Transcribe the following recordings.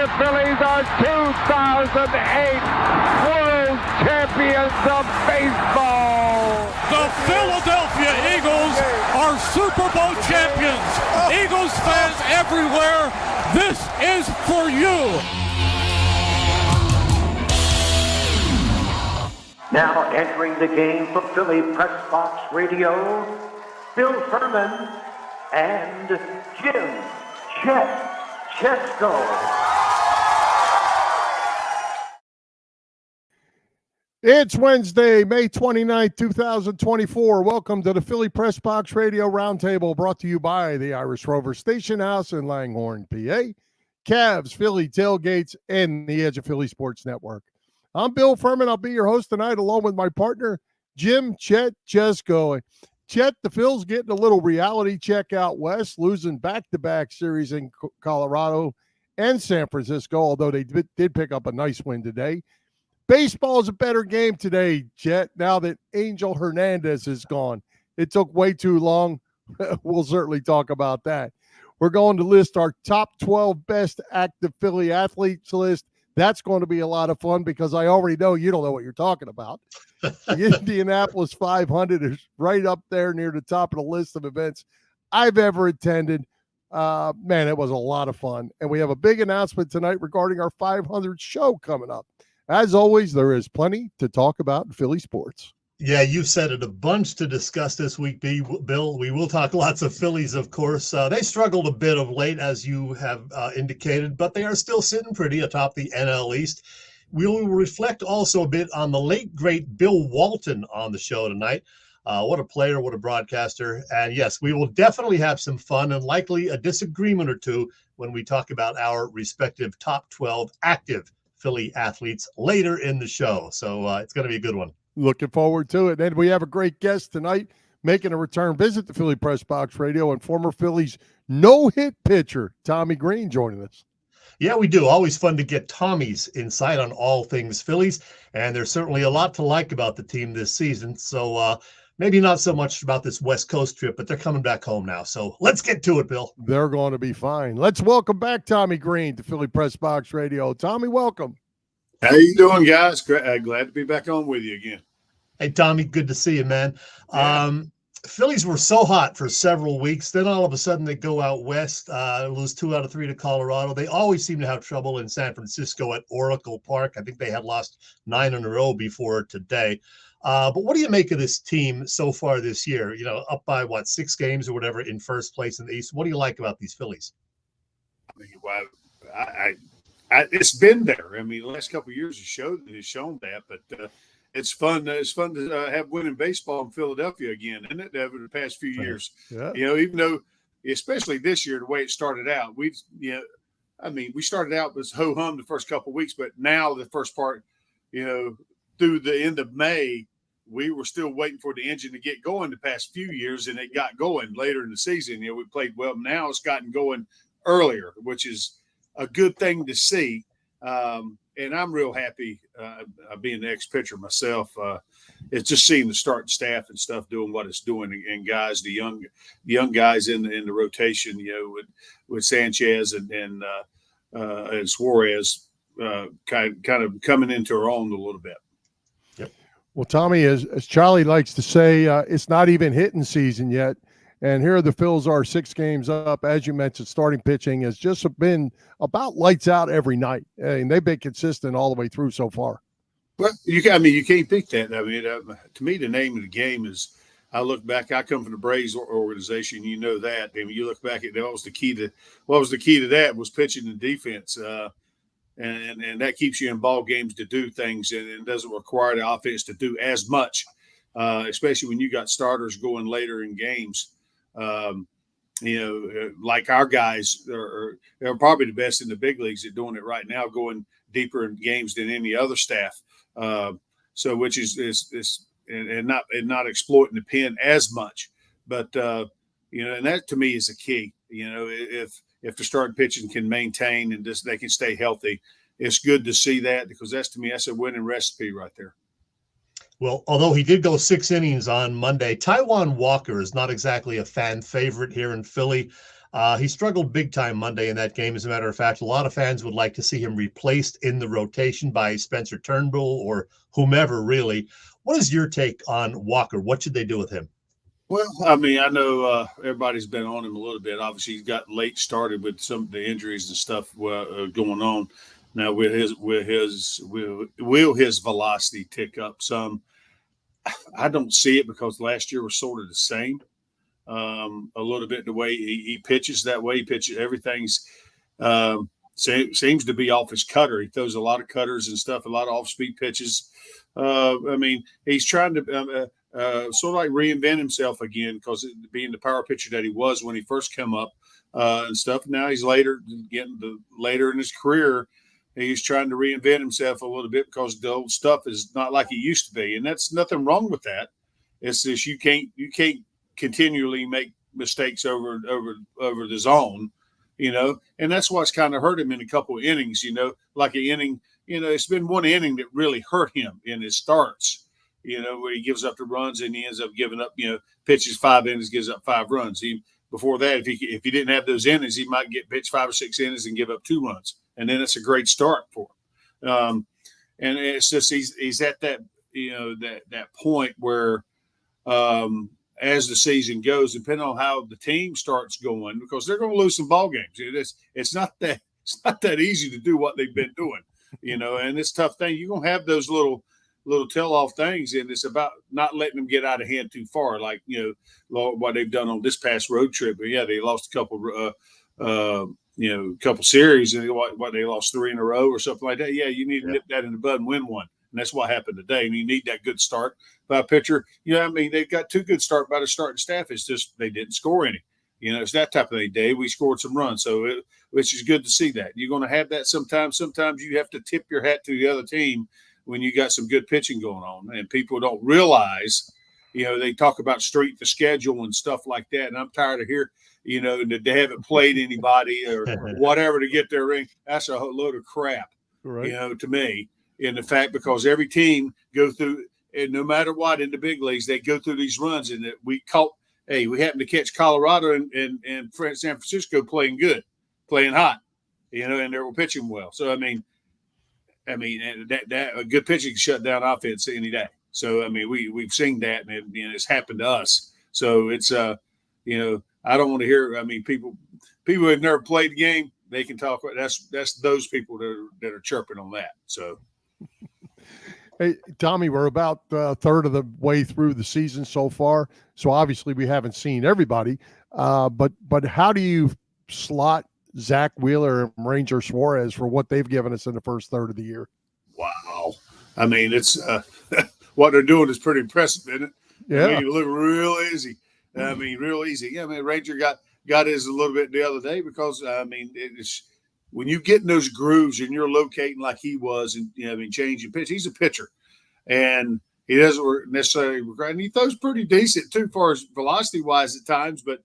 the Phillies are 2008 World Champions of Baseball. The Philadelphia Eagles are Super Bowl champions. Eagles fans everywhere, this is for you. Now entering the game for Philly Pressbox Radio, Bill Furman and Jim Chet Chesko. It's Wednesday, May 29th, 2024. Welcome to the Philly Pressbox Radio Roundtable, brought to you by the Irish Rover Station House in Langhorne, PA, Cavs, Philly Tailgates, and the Edge of Philly Sports Network. I'm Bill Furman. I'll be your host tonight, along with my partner, Jim Chet Chesko. Chet, the Phil's getting a little reality check out west, losing back-to-back series in Colorado and San Francisco, although they did pick up a nice win today. Baseball is a better game today, Chet, now that Angel Hernandez is gone. It took way too long. We'll certainly talk about that. We're going to list our top 12 best active Philly athletes list. That's going to be a lot of fun because I already know you don't know what you're talking about. The Indianapolis 500 is right up there near the top of the list of events I've ever attended. Man, it was a lot of fun. And we have a big announcement tonight regarding our 500 show coming up. As always, there is plenty to talk about in Philly sports. Yeah, you've said it, a bunch to discuss this week, Bill. We will talk lots of Phillies, of course. They struggled a bit of late, as you have indicated, but they are still sitting pretty atop the NL East. We will reflect also a bit on the late, great Bill Walton on the show tonight. What a player, what a broadcaster. And yes, we will definitely have some fun and likely a disagreement or two when we talk about our respective top 12 active Philly athletes later in the show. So it's going to be a good one. Looking forward to it. And we have a great guest tonight making a return visit to Philly Pressbox Radio, and former Phillies no-hit pitcher Tommy Green joining us. Yeah, we do. Always fun to get Tommy's insight on all things Phillies, and there's certainly a lot to like about the team this season. So maybe not so much about this West Coast trip, but they're coming back home now. So let's get to it, Bill. They're going to be fine. Let's welcome back Tommy Green to Philly Pressbox Radio. Tommy, welcome. How you doing, guys? Glad to be back on with you again. Hey, Tommy, good to see you, man. Yeah. Phillies were so hot for several weeks. Then all of a sudden they go out west, lose 2 out of 3 to Colorado. They always seem to have trouble in San Francisco at Oracle Park. I think they had lost 9 in a row before today. But what do you make of this team so far this year? You know, up by, 6 games or whatever in first place in the East. What do you like about these Phillies? Well, it's been there. I mean, the last couple of years has shown that, but it's fun. It's fun to have winning baseball in Philadelphia again, isn't it? Over the past few years, yeah. You know, even though, especially this year, the way it started out, we started out with ho hum the first couple of weeks, but now the first part, through the end of May, we were still waiting for the engine to get going the past few years, and it got going later in the season. We played well. Now it's gotten going earlier, which is a good thing to see. And I'm real happy being the ex-pitcher myself. It's just seeing the starting staff and stuff doing what it's doing, and guys, the young guys in the rotation, with Sanchez and Suarez, kind of coming into our own a little bit. Yep. Well, Tommy, as Charlie likes to say, it's not even hitting season yet. And here the Phils are 6 games up. As you mentioned, starting pitching has just been about lights out every night. And they've been consistent all the way through so far. Well, you can't beat that. I mean, to me, the name of the game is, I look back, I come from the Braves organization. You know that. I mean, you look back at what was the key to that was pitching and defense. And that keeps you in ball games to do things, and it doesn't require the offense to do as much, especially when you got starters going later in games. Like our guys they're probably the best in the big leagues at doing it right now, going deeper in games than any other staff. So which is not exploiting the pen as much, but and that to me is a key. If the starting pitching can maintain and they can stay healthy, it's good to see that, because that's a winning recipe right there. Well, although he did go 6 innings on Monday, Taijuan Walker is not exactly a fan favorite here in Philly. He struggled big time Monday in that game. As a matter of fact, a lot of fans would like to see him replaced in the rotation by Spencer Turnbull or whomever, really. What is your take on Walker? What should they do with him? Well, I mean, I know everybody's been on him a little bit. Obviously, he's got late started with some of the injuries and stuff going on. Now, will his velocity tick up some? I don't see it because last year was sort of the same. A little bit the way he pitches that way. He pitches everything's seems to be off his cutter. He throws a lot of cutters and stuff, a lot of off-speed pitches. I mean, he's trying to sort of like reinvent himself again because being the power pitcher that he was when he first came up and stuff. Now he's later in his career. He's trying to reinvent himself a little bit because the old stuff is not like it used to be, and that's nothing wrong with that. It's just you can't continually make mistakes over the zone, and that's what's kind of hurt him in a couple of innings. Like an inning, it's been one inning that really hurt him in his starts. Where he gives up the runs and he ends up giving up. Pitches 5 innings, gives up 5 runs. Before that, if he didn't have those innings, he might get pitched 5 or 6 innings and give up 2 runs. And then it's a great start for him. And it's just he's at that that point where as the season goes, depending on how the team starts going, because they're going to lose some ball games. It's not that easy to do what they've been doing, and it's a tough thing. You're going to have those little tell-off things, and it's about not letting them get out of hand too far, like what they've done on this past road trip. But yeah, they lost a couple couple series, and what they lost 3 in a row or something like that. Yeah, you need to nip that in the bud and win one. And that's what happened today. And you need that good start by a pitcher. They got 2 good start by the starting staff. It's just they didn't score any. It's that type of a day. We scored some runs, which is good to see that. You're going to have that sometimes. Sometimes you have to tip your hat to the other team when you got some good pitching going on. And people don't realize, they talk about strength of schedule and stuff like that. And I'm tired of hearing, that they haven't played anybody or whatever to get their ring. That's a load of crap, right. To me. In the fact, because every team go through, and no matter what in the big leagues, they go through these runs. And we happened to catch Colorado and San Francisco playing good, playing hot, and they were pitching well. So, I mean, that a good pitching can shut down offense any day. So, I mean, we've seen that, and it's happened to us. So it's, I don't want to hear. I mean, people who have never played the game, they can talk. That's those people that are chirping on that. So, hey, Tommy, we're about a third of the way through the season so far. So obviously we haven't seen everybody. But how do you slot Zach Wheeler and Ranger Suarez for what they've given us in the first third of the year? Wow. I mean, it's what they're doing is pretty impressive, isn't it? Yeah. I mean, you look real easy. Real easy. Yeah, Ranger got his a little bit the other day because, it's when you get in those grooves and you're locating like he was and, changing pitch, he's a pitcher. And he doesn't necessarily regret, and he throws pretty decent too, as far as velocity-wise at times, but,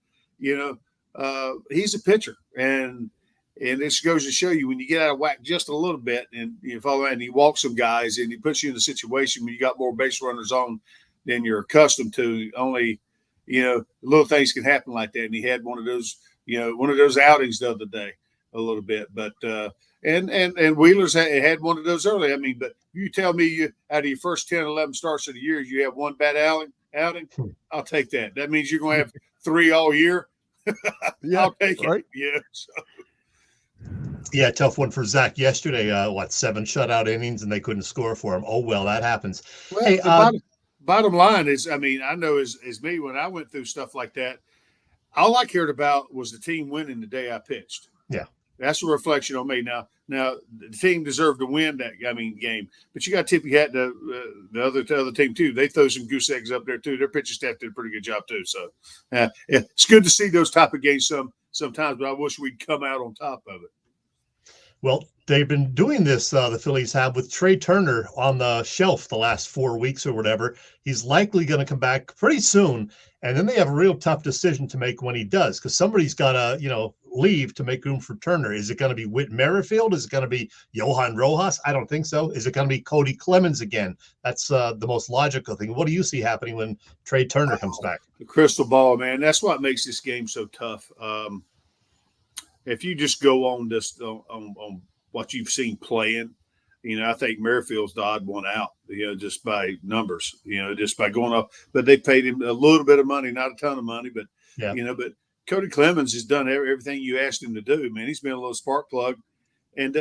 he's a pitcher. And this goes to show you when you get out of whack just a little bit and you follow and he walks some guys and he puts you in a situation when you got more base runners on than you're accustomed to. Only, little things can happen like that. And he had one of those outings the other day a little bit. But and Wheeler's had one of those early. I mean, but you tell me out of your first 10, 11 starts of the year, you have one bad outing, I'll take that. That means you're going to have 3 all year. Yeah, I'll take right? it. Yeah. So. Yeah, tough one for Zach yesterday. 7 shutout innings and they couldn't score for him. Oh, well, that happens. Well, hey, bottom line is, I know as me, when I went through stuff like that, all I cared about was the team winning the day I pitched. Yeah. That's a reflection on me. Now the team deserved to win that game, but you got to tip your hat to the other team too. They throw some goose eggs up there too. Their pitching staff did a pretty good job too. So it's good to see those type of games sometimes, but I wish we'd come out on top of it. Well, they've been doing this, the Phillies have, with Trey Turner on the shelf the last 4 weeks or whatever. He's likely going to come back pretty soon. And then they have a real tough decision to make when he does, because somebody's got to, leave to make room for Turner. Is it going to be Whit Merrifield? Is it going to be Johan Rojas? I don't think so. Is it going to be Cody Clemens again? That's the most logical thing. What do you see happening when Trey Turner comes back? The crystal ball, man. That's what makes this game so tough. if you just go on this on what you've seen playing, I think Merrifield's the odd one out, just by numbers, just by going up. But they paid him a little bit of money, not a ton of money, but but Cody Clemens has done everything you asked him to do. Man, he's been a little spark plug, and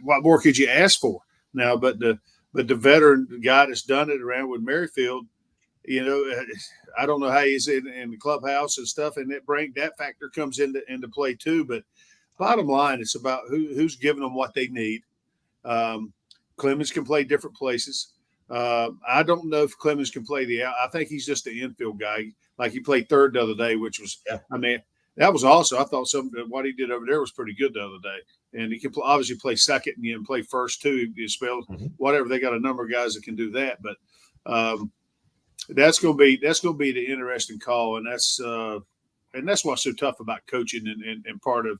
what more could you ask for now? But the veteran guy that's done it around with Merrifield, I don't know how he's in the clubhouse and stuff, and that factor comes into play too. But bottom line, it's about who's giving them what they need. Clemens can play different places. I don't know if Clemens can play the out. I think he's just the infield guy. Like he played third the other day, which was, that was awesome. I thought what he did over there was pretty good the other day. And he can obviously play second and play first too. He spells whatever. They got a number of guys that can do that, but that's going to be the interesting call, and that's what's so tough about coaching and part of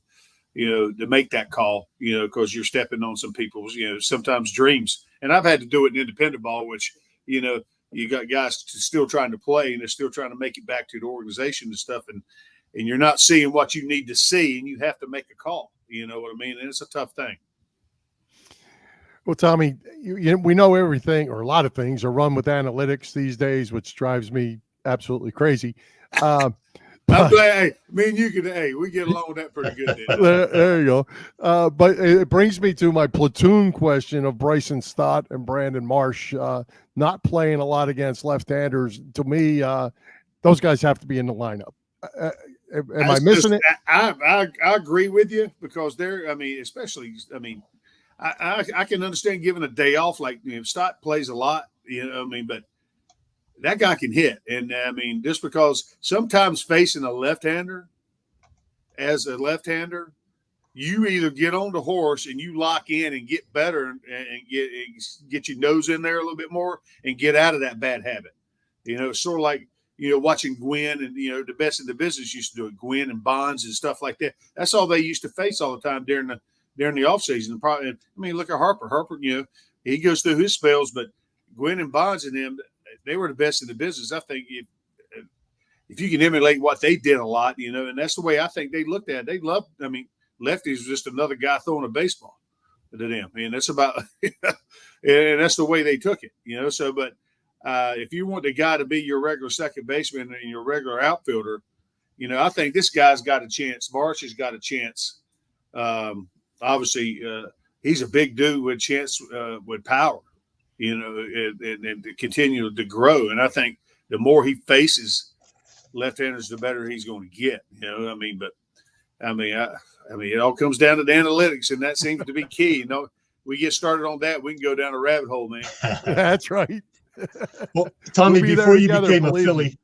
to make that call, because you're stepping on some people's sometimes dreams. And I've had to do it in independent ball, which you got guys still trying to play and they're still trying to make it back to the organization and stuff, and you're not seeing what you need to see, and you have to make a call. You know what I mean? And it's a tough thing. Well, Tommy, we know everything, or a lot of things are run with analytics these days, which drives me absolutely crazy. I'm glad, me and you we get along with that pretty good. There you go. But it brings me to my platoon question of Bryson Stott and Brandon Marsh not playing a lot against left-handers. To me, those guys have to be in the lineup. Am I missing it? I agree with you, because they're, especially, I can understand giving a day off. Like, Stott plays a lot, but that guy can hit. And just because sometimes facing a left-hander, as a left-hander, you either get on the horse and you lock in and get better and get your nose in there a little bit more and get out of that bad habit. It's sort of like, watching Gwynn and, the best in the business used to do it, Gwynn and Bonds and stuff like that. That's all they used to face all the time during the off season. Look at Harper. Harper, he goes through his spells, but Gwynn and Bonds and them, they were the best in the business. I think if you can emulate what they did a lot, and that's the way I think they looked at it. They loved, lefties was just another guy throwing a baseball to them. That's about, and that's the way they took it, so, but if you want the guy to be your regular second baseman and your regular outfielder, I think this guy's got a chance. Marsh has got a chance. Obviously, he's a big dude with chance, with power, and to continue to grow. And I think the more he faces left-handers, the better he's going to get. But it all comes down to the analytics, and that seems to be key. We get started on that, we can go down a rabbit hole, man. That's right. Well, Tommy, before you became a Philly,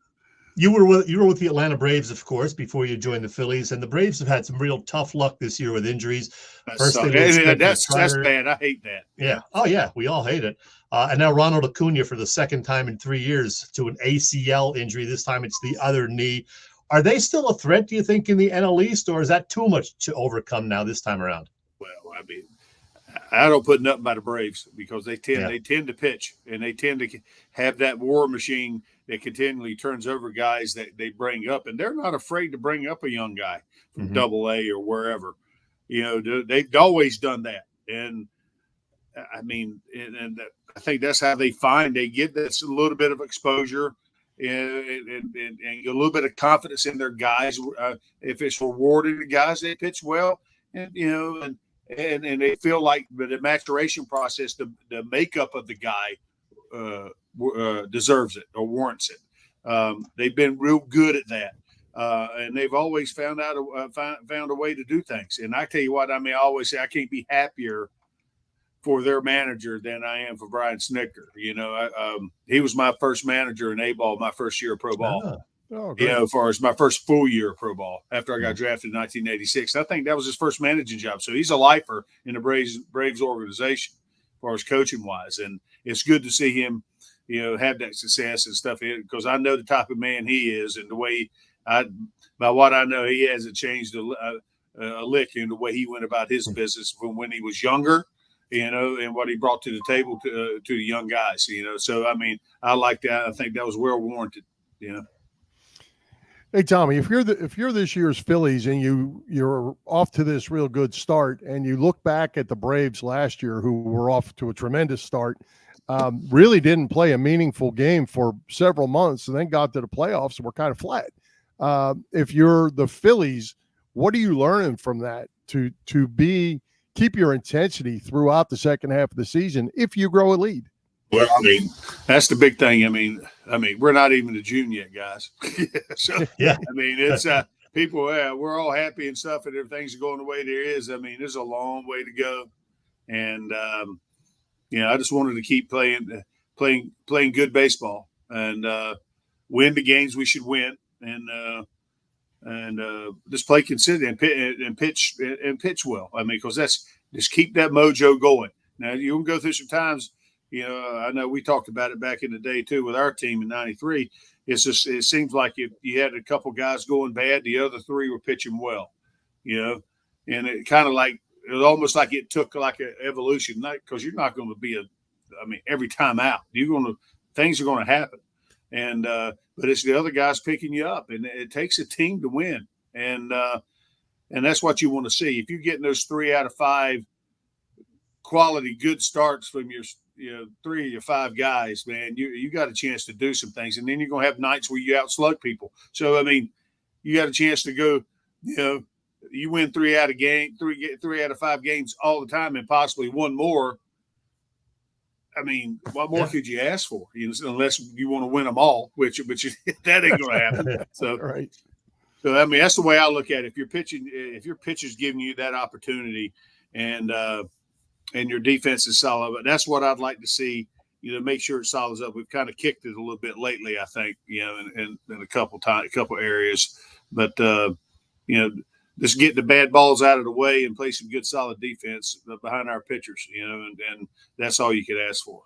you were with the Atlanta Braves, of course, before you joined the Phillies, and the Braves have had some real tough luck this year with injuries. That's bad. I hate that. Yeah. Oh yeah, we all hate it. And now Ronald Acuna for the second time in 3 years to an ACL injury. This time it's the other knee. Are they still a threat, do you think, in the NL East, or is that too much to overcome now this time around? Well, I don't put nothing by the Braves, because they tend to pitch, and they tend to have that war machine that continually turns over guys that they bring up, and they're not afraid to bring up a young guy from Double-A or wherever. They've always done that, and and I think that's how they get this a little bit of exposure and a little bit of confidence in their guys. If it's rewarded the guys, they pitch well, and they feel like the maturation process, the makeup of the guy deserves it or warrants it. They've been real good at that, and they've always found a way to do things. And I tell you what, I always say I can't be happier for their manager than I am for Brian Snitker. He was my first manager in A-ball, my first year of pro ball. As far as my first full year of pro ball after I got drafted in 1986. I think that was his first managing job. So he's a lifer in the Braves organization as far as coaching wise. And it's good to see him, have that success and stuff, because I know the type of man he is, and the way by what I know, he hasn't changed a lick in the way he went about his business from when he was younger, and what he brought to the table to the young guys, So, I like that. I think that was well warranted, Hey Tommy, if you're this year's Phillies and you're off to this real good start, and you look back at the Braves last year, who were off to a tremendous start, really didn't play a meaningful game for several months, and then got to the playoffs and were kind of flat. If you're the Phillies, what are you learning from that to keep your intensity throughout the second half of the season if you grow a lead? Well, I mean, that's the big thing. I mean, we're not even to June yet, guys. So, Yeah. I mean, it's people. We're all happy and stuff, and everything's going the way there is. I mean, there's a long way to go, and I just wanted to keep playing good baseball and win the games we should win, and just play consistent and pitch well. I mean, because that's just keep that mojo going. Now you can go through some times. I know we talked about it back in the day too with our team in '93. It seems like if you had a couple guys going bad, the other three were pitching well. And it kind of like it was almost like it took like an evolution, because you're not going to be every time out. Things are going to happen, and but it's the other guys picking you up, and it takes a team to win, and that's what you want to see. If you're getting those 3 out of 5 quality good starts from your 3 of your 5 guys, man, you got a chance to do some things, and then you're gonna have nights where you outslug people. So I mean, you got a chance to go, you win 3 out of 5 games all the time, and possibly one more. I mean, what more could you ask for? Unless you want to win them all, which that ain't gonna happen. So Right. So I mean, that's the way I look at it. If your pitcher's giving you that opportunity, and your defense is solid, but that's what I'd like to see. Make sure it solids up. We've kind of kicked it a little bit lately, I think. In a couple areas, but just get the bad balls out of the way and play some good, solid defense behind our pitchers. And that's all you could ask for.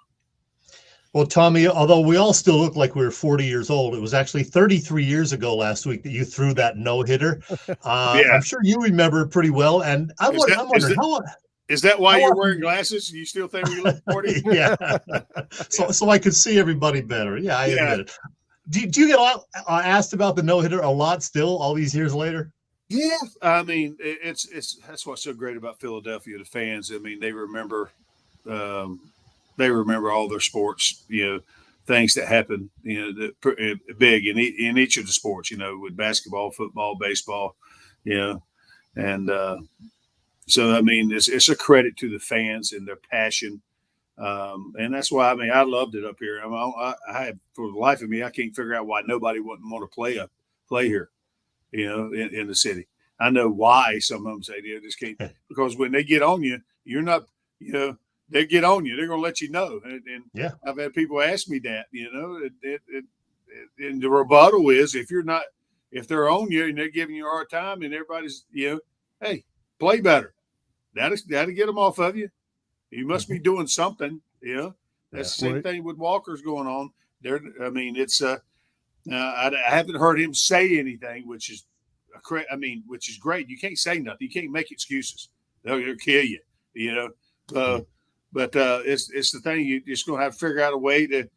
Well, Tommy, although we all still look like we were 40 years old, it was actually 33 years ago last week that you threw that no-hitter. Yeah. I'm sure you remember it pretty well. And I'm wondering how. Is that why you're wearing glasses? You still think you look 40? Yeah. So I could see everybody better. Yeah, I admit it. Do you get asked about the no-hitter a lot still all these years later? Yeah. I mean, that's what's so great about Philadelphia, the fans. I mean, they remember all their sports, things that happen, big in each of the sports, with basketball, football, baseball, and so, I mean, it's a credit to the fans and their passion. And that's why, I loved it up here. I for the life of me, I can't figure out why nobody wouldn't want to play here, in the city. I know why some of them say they just can't, because when they get on you, you're not, they get on you. They're going to let you know. And I've had people ask me that, and the rebuttal is if they're on you and they're giving you a hard time and everybody's, hey, play better. That'll get them off of you. You must be doing something. That's the same thing with Walker's going on there. I mean, it's I haven't heard him say anything, which is great. You can't say nothing. You can't make excuses. They'll kill you. But it's the thing. You're just going to have to figure out a way to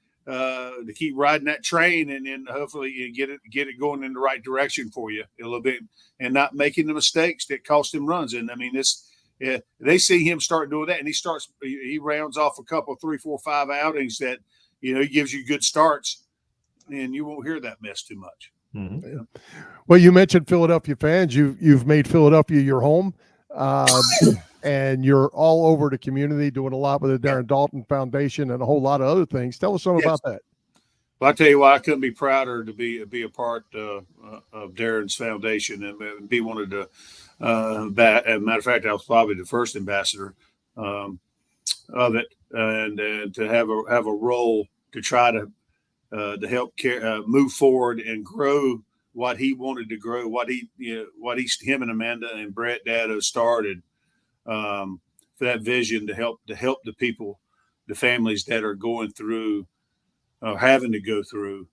keep riding that train, and then hopefully you get it going in the right direction for you a little bit, and not making the mistakes that cost him runs. And I mean, they see him start doing that, and he rounds off a couple, 3, 4, 5 outings that he gives you good starts, and you won't hear that mess too much. Mm-hmm. Yeah. Well, you mentioned Philadelphia fans. You've made Philadelphia your home, and you're all over the community doing a lot with the Darren Dalton Foundation and a whole lot of other things. Tell us something about that. Well, I tell you what, I couldn't be prouder to be a part of Darren's foundation and be one of the. As a matter of fact, I was probably the first ambassador of it, and to have a role to try to help move forward and grow what he wanted to grow, him and Amanda and Brett Dado started, for that vision to help the people, the families that are going through, having to go through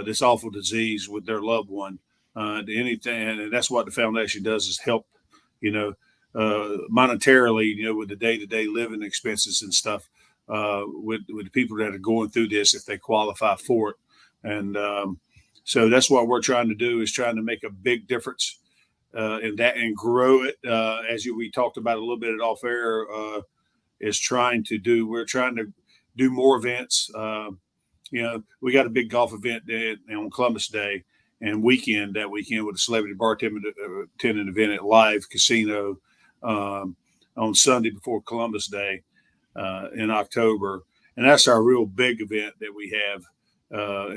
this awful disease with their loved one. Anything, and that's what the foundation does, is help, monetarily, with the day-to-day living expenses and stuff, with the people that are going through this, if they qualify for it. And So that's what we're trying to do, is trying to make a big difference in that and grow it. We talked about a little bit at off air, we're trying to do more events. We got a big golf event on Columbus Day and that weekend with a celebrity bartender attending event at Live Casino on Sunday before Columbus Day in October. And that's our real big event that we have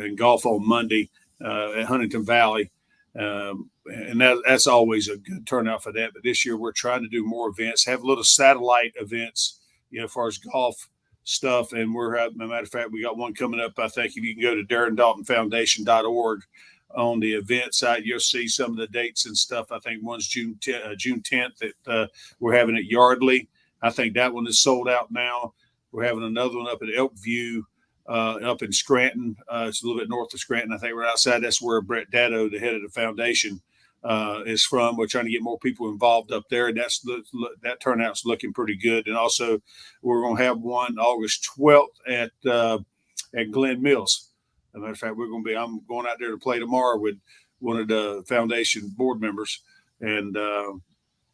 in golf on Monday at Huntington Valley. And that's always a good turnout for that. But this year we're trying to do more events, have little satellite events, as far as golf stuff. And we're having, as a matter of fact, we got one coming up. I think if you can go to DarrenDaltonFoundation.org on the event site, you'll see some of the dates and stuff. I think one's June 10th that we're having at Yardley. I think that one is sold out now. We're having another one up at Elkview, up in Scranton. It's a little bit north of Scranton. I think we're outside. That's where Brett Datto, the head of the foundation, is from. We're trying to get more people involved up there. And that turnout's looking pretty good. And also we're going to have one August 12th at Glen Mills. As a matter of fact, I'm going out there to play tomorrow with one of the foundation board members. So,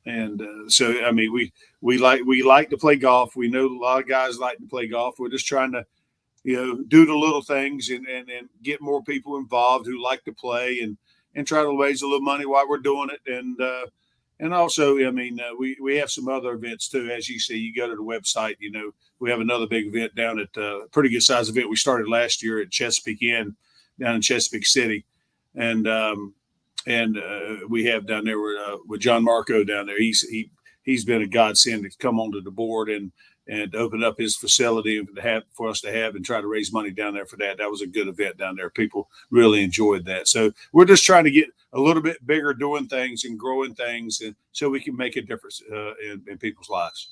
I mean, we like to play golf. We know a lot of guys like to play golf. We're just trying to, do the little things and get more people involved who like to play and try to raise a little money while we're doing it. And also, I mean, we have some other events too. As you see, you go to the website, we have another big event down at a pretty good size event we started last year at Chesapeake Inn down in Chesapeake City. And we have down there with John Marco down there. He's been a godsend to come onto the board and open up his facility for us to have and try to raise money down there for that. That was a good event down there. People really enjoyed that. So we're just trying to get a little bit bigger, doing things and growing things, and so we can make a difference in people's lives.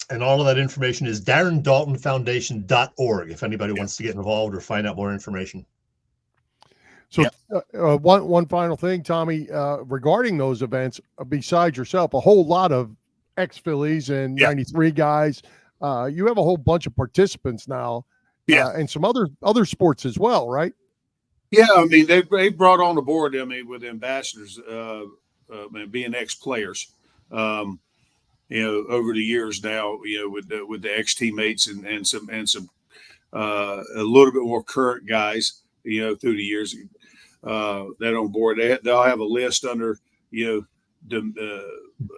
And all of that information is DarrenDaltonFoundation.org if anybody wants to get involved or find out more information. So one final thing, Tommy, regarding those events, besides yourself, a whole lot of ex-Phillies and 93 guys. You have a whole bunch of participants now, and some other sports as well, right? Yeah, I mean, they brought on the board, with ambassadors, and being ex-players, over the years now, with the ex-teammates and some a little bit more current guys, through the years, that on board. They'll have a list under,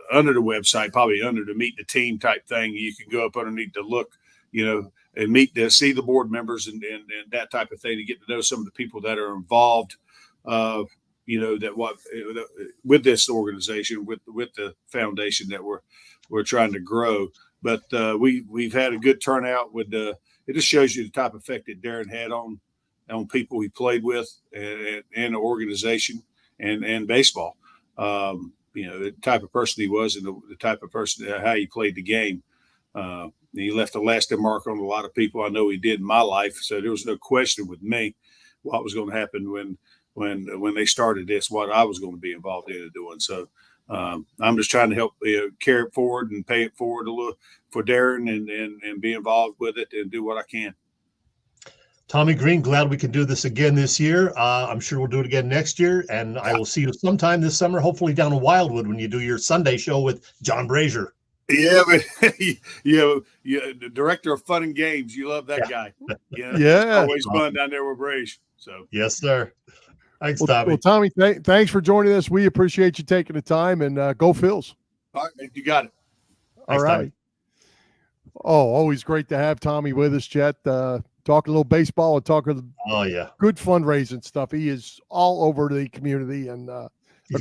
under the website, probably under the meet the team type thing. You can go up underneath to look, and see the board members and that type of thing to get to know some of the people that are involved, with this organization, with the foundation that we're trying to grow. But we've had a good turnout with it just shows you the type of effect that Darren had on people he played with and the organization and baseball. The type of person he was and the type of person, how he played the game. He left a lasting mark on a lot of people. I know he did in my life. So there was no question with me what was going to happen when they started this, what I was going to be involved in doing. So I'm just trying to help carry it forward and pay it forward a little for Darren and be involved with it and do what I can. Tommy Greene, glad we can do this again this year. I'm sure we'll do it again next year, and I will see you sometime this summer, hopefully down in Wildwood when you do your Sunday show with John Brazier. Yeah, but the director of fun and games. You love that guy. It's always fun down there with Brazier. So yes, sir. Thanks, Tommy. Well, Tommy, thanks for joining us. We appreciate you taking the time, and go Phils. All right, you got it. All right. Tommy. Oh, always great to have Tommy with us, Chet. Talk a little baseball and talk good fundraising stuff. He is all over the community and a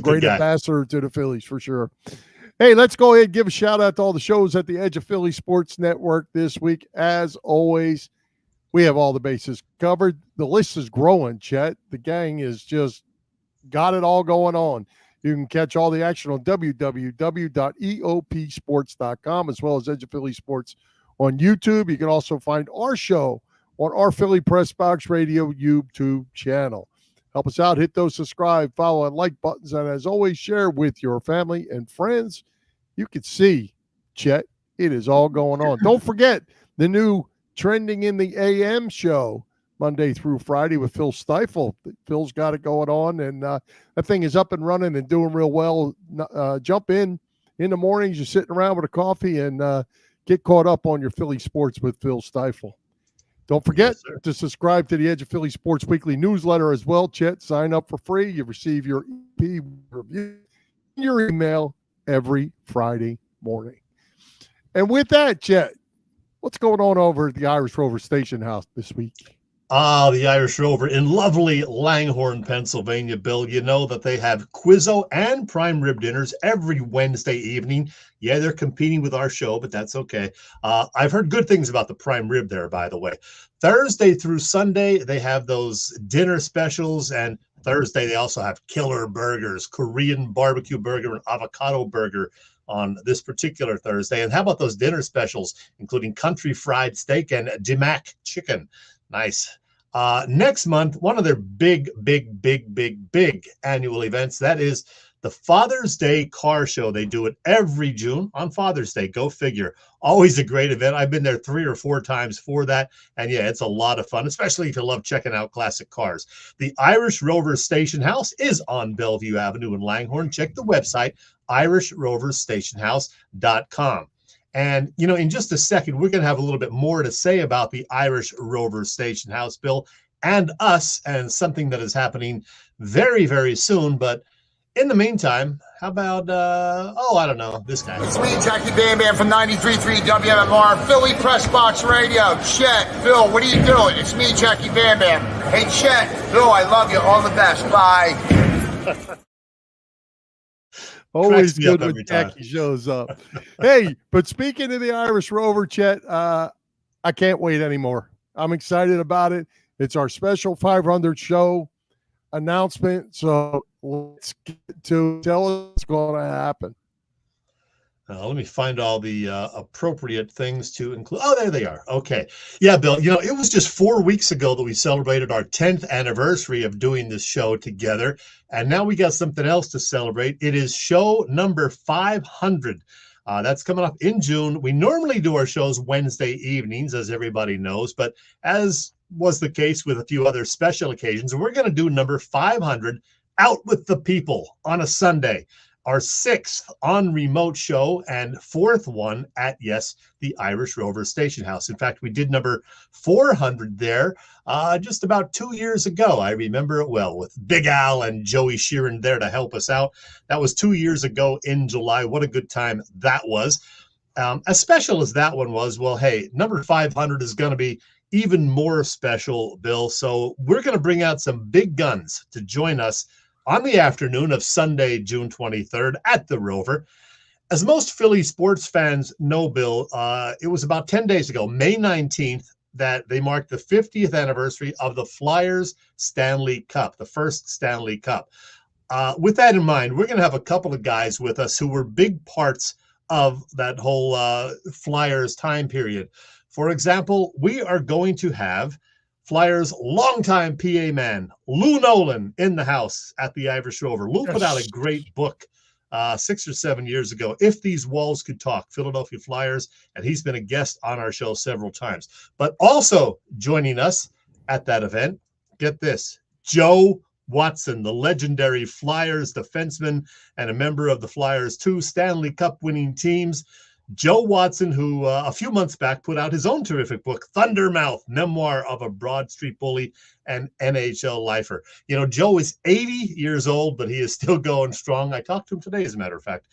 great ambassador to the Phillies for sure. Hey, let's go ahead and give a shout out to all the shows at the Edge of Philly Sports Network this week. As always, we have all the bases covered. The list is growing, Chet. The gang is just got it all going on. You can catch all the action on www.eopsports.com as well as Edge of Philly Sports on YouTube. You can also find our show on our Philly Pressbox Radio YouTube channel. Help us out. Hit those subscribe, follow, and like buttons. And as always, share with your family and friends. You can see, Chet, it is all going on. Don't forget the new Trending in the AM show Monday through Friday with Phil Stifel. Phil's got it going on, and that thing is up and running and doing real well. Jump in the mornings, you're sitting around with a coffee, and get caught up on your Philly sports with Phil Stifel. Don't forget to subscribe to the Edge of Philly Sports Weekly newsletter as well, Chet. Sign up for free. You receive your EP review in your email every Friday morning. And with that, Chet, what's going on over at the Irish Rover Station House this week? The Irish Rover in lovely Langhorne, Pennsylvania, Bill. You know that they have Quizzo and prime rib dinners every Wednesday evening. Yeah, they're competing with our show, but that's okay. I've heard good things about the prime rib there, by the way. Thursday through Sunday, they have those dinner specials, and Thursday they also have killer burgers, Korean barbecue burger and avocado burger on this particular Thursday. And how about those dinner specials, including country fried steak and Dimac chicken? Nice. Next month, one of their big annual events, that is the Father's Day car show. They do it every June on Father's Day. Go figure. Always a great event. I've been there 3 or 4 times for that. And yeah, it's a lot of fun, especially if you love checking out classic cars. The Irish Rover Station House is on Bellevue Avenue in Langhorne. Check the website, irishroverstationhouse.com. And, you know, in just a second, we're going to have a little bit more to say about the Irish Rover Station House, Bill, and us, and something that is happening very, very soon. But in the meantime, how about, I don't know, this guy. It's me, Jackie Bam Bam from 93.3 WMMR, Philly Pressbox Radio. Chet, Phil, what are you doing? It's me, Jackie Bam Bam. Hey, Chet, Phil, I love you. All the best. Bye. Always good when Jackie shows up. Hey, but speaking of the Irish Rover, Chet, I can't wait anymore. I'm excited about it. It's our special 500 show announcement. So let's get to tell us what's going to happen. Let me find all the appropriate things to include. Oh, there they are. Okay. Yeah, Bill, you know, it was just 4 weeks ago that we celebrated our 10th anniversary of doing this show together. And now we got something else to celebrate. It is show number 500. That's coming up in June. We normally do our shows Wednesday evenings, as everybody knows, but as was the case with a few other special occasions, we're going to do number 500 out with the people on a Sunday. Our 6th on remote show and 4th one at, yes, the Irish Rover Station House. In fact, we did number 400 there just about 2 years ago. I remember it well, with Big Al and Joey Sheeran there to help us out. That was 2 years ago in July. What a good time that was. As special as that one was, well, hey, number 500 is going to be even more special, Bill. So we're going to bring out some big guns to join us on the afternoon of Sunday, June 23rd at the Rover. As most Philly sports fans know, Bill, it was about 10 days ago, May 19th, that they marked the 50th anniversary of the Flyers Stanley Cup, the first Stanley Cup. With that in mind, we're going to have a couple of guys with us who were big parts of that whole Flyers time period. For example, we are going to have Flyers longtime PA man, Lou Nolan, in the house at the Irish Rover. Lou put out a great book 6 or 7 years ago, If These Walls Could Talk, Philadelphia Flyers, and he's been a guest on our show several times. But also joining us at that event, get this, Joe Watson, the legendary Flyers defenseman and a member of the Flyers' 2 Stanley Cup winning teams. Joe Watson, who a few months back put out his own terrific book, Thundermouth, Memoir of a Broad Street Bully and NHL Lifer. You know, Joe is 80 years old, but he is still going strong. I talked to him today, as a matter of fact.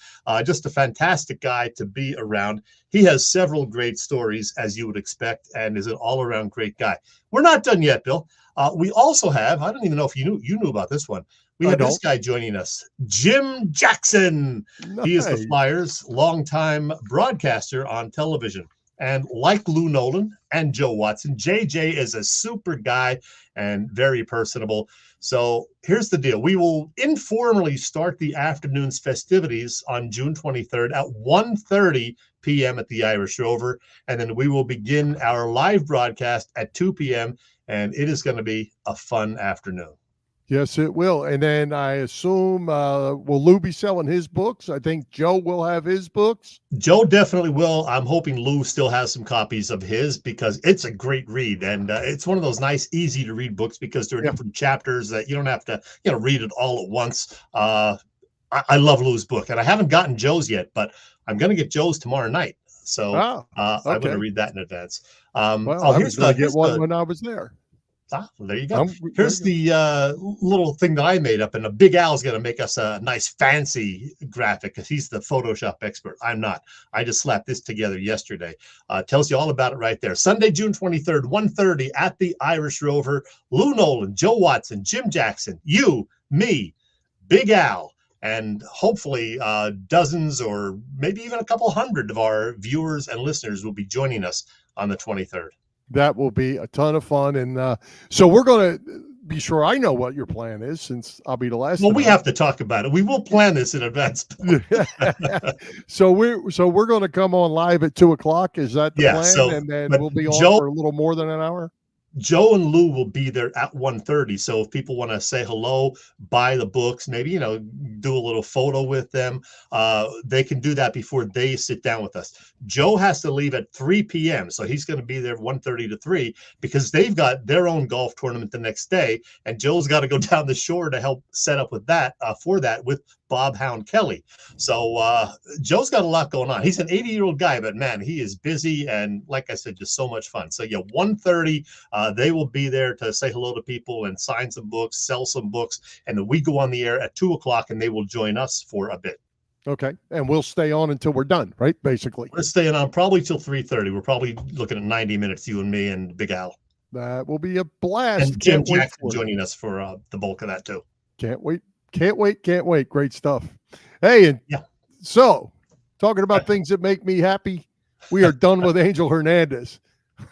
Just a fantastic guy to be around. He has several great stories, as you would expect, and is an all-around great guy. We're not done yet, Bill. We also have, I don't even know if you knew about this one. We have this guy joining us, Jim Jackson. Nice. He is the Flyers' longtime broadcaster on television. And like Lou Nolan and Joe Watson, JJ is a super guy and very personable. So here's the deal. We will informally start the afternoon's festivities on June 23rd at 1:30 p.m. at the Irish Rover. And then we will begin our live broadcast at 2 p.m. And it is going to be a fun afternoon. Yes, it will. And then I assume, will Lou be selling his books? I think Joe will have his books. Joe definitely will. I'm hoping Lou still has some copies of his because it's a great read. And it's one of those nice, easy to read books because there are different chapters that you don't have to, read it all at once. I love Lou's book, and I haven't gotten Joe's yet, but I'm going to get Joe's tomorrow night. So I'm going to read that in advance. I was going to get one when I was there. There you go. Here's the little thing that I made up, and Big Al's going to make us a nice fancy graphic because he's the Photoshop expert. I'm not. I just slapped this together yesterday. Tells you all about it right there. Sunday, June 23rd, 1:30 at the Irish Rover. Lou Nolan, Joe Watson, Jim Jackson, you, me, Big Al, and hopefully dozens or maybe even a couple hundred of our viewers and listeners will be joining us on the 23rd. That will be a ton of fun. And so we're going to be sure I know what your plan is since I'll be the last. Well, we have to talk about it. We will plan this in advance. So we're going to come on live at 2:00. Is that the plan? And then we'll be on for a little more than an hour. Joe and Lou will be there at 1:30. So if people want to say hello, buy the books, maybe, do a little photo with them, they can do that before they sit down with us. Joe has to leave at 3 p.m. So he's going to be there 1:30 to 3 because they've got their own golf tournament the next day. And Joe's got to go down the shore to help set up with that with Bob Hound Kelly. So Joe's got a lot going on. He's an 80-year-old guy, but man, he is busy. And like I said, just so much fun. So 1:30, they will be there to say hello to people and sign some books, sell some books. And then we go on the air at 2:00 and they will join us for a bit. Okay. And we'll stay on until we're done, right? Basically. We're staying on probably till 3:30. We're probably looking at 90 minutes, you and me and Big Al. That will be a blast. And Jim Jackson joining us for the bulk of that too. Can't wait. Can't wait. Great stuff. Hey, and so talking about things that make me happy, we are done with Angel Hernandez.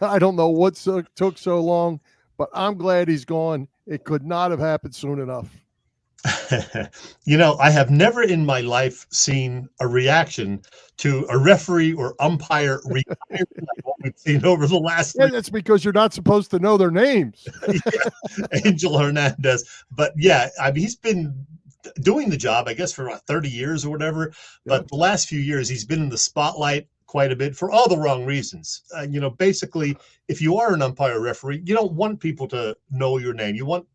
I don't know what took so long, but I'm glad he's gone. It could not have happened soon enough. I have never in my life seen a reaction to a referee or umpire retiring like what we've seen over the last. Yeah, that's because you're not supposed to know their names. Angel Hernandez. But he's been doing the job, I guess, for about 30 years or whatever. But the last few years, he's been in the spotlight quite a bit for all the wrong reasons. Basically, if you are an umpire referee, you don't want people to know your name. You want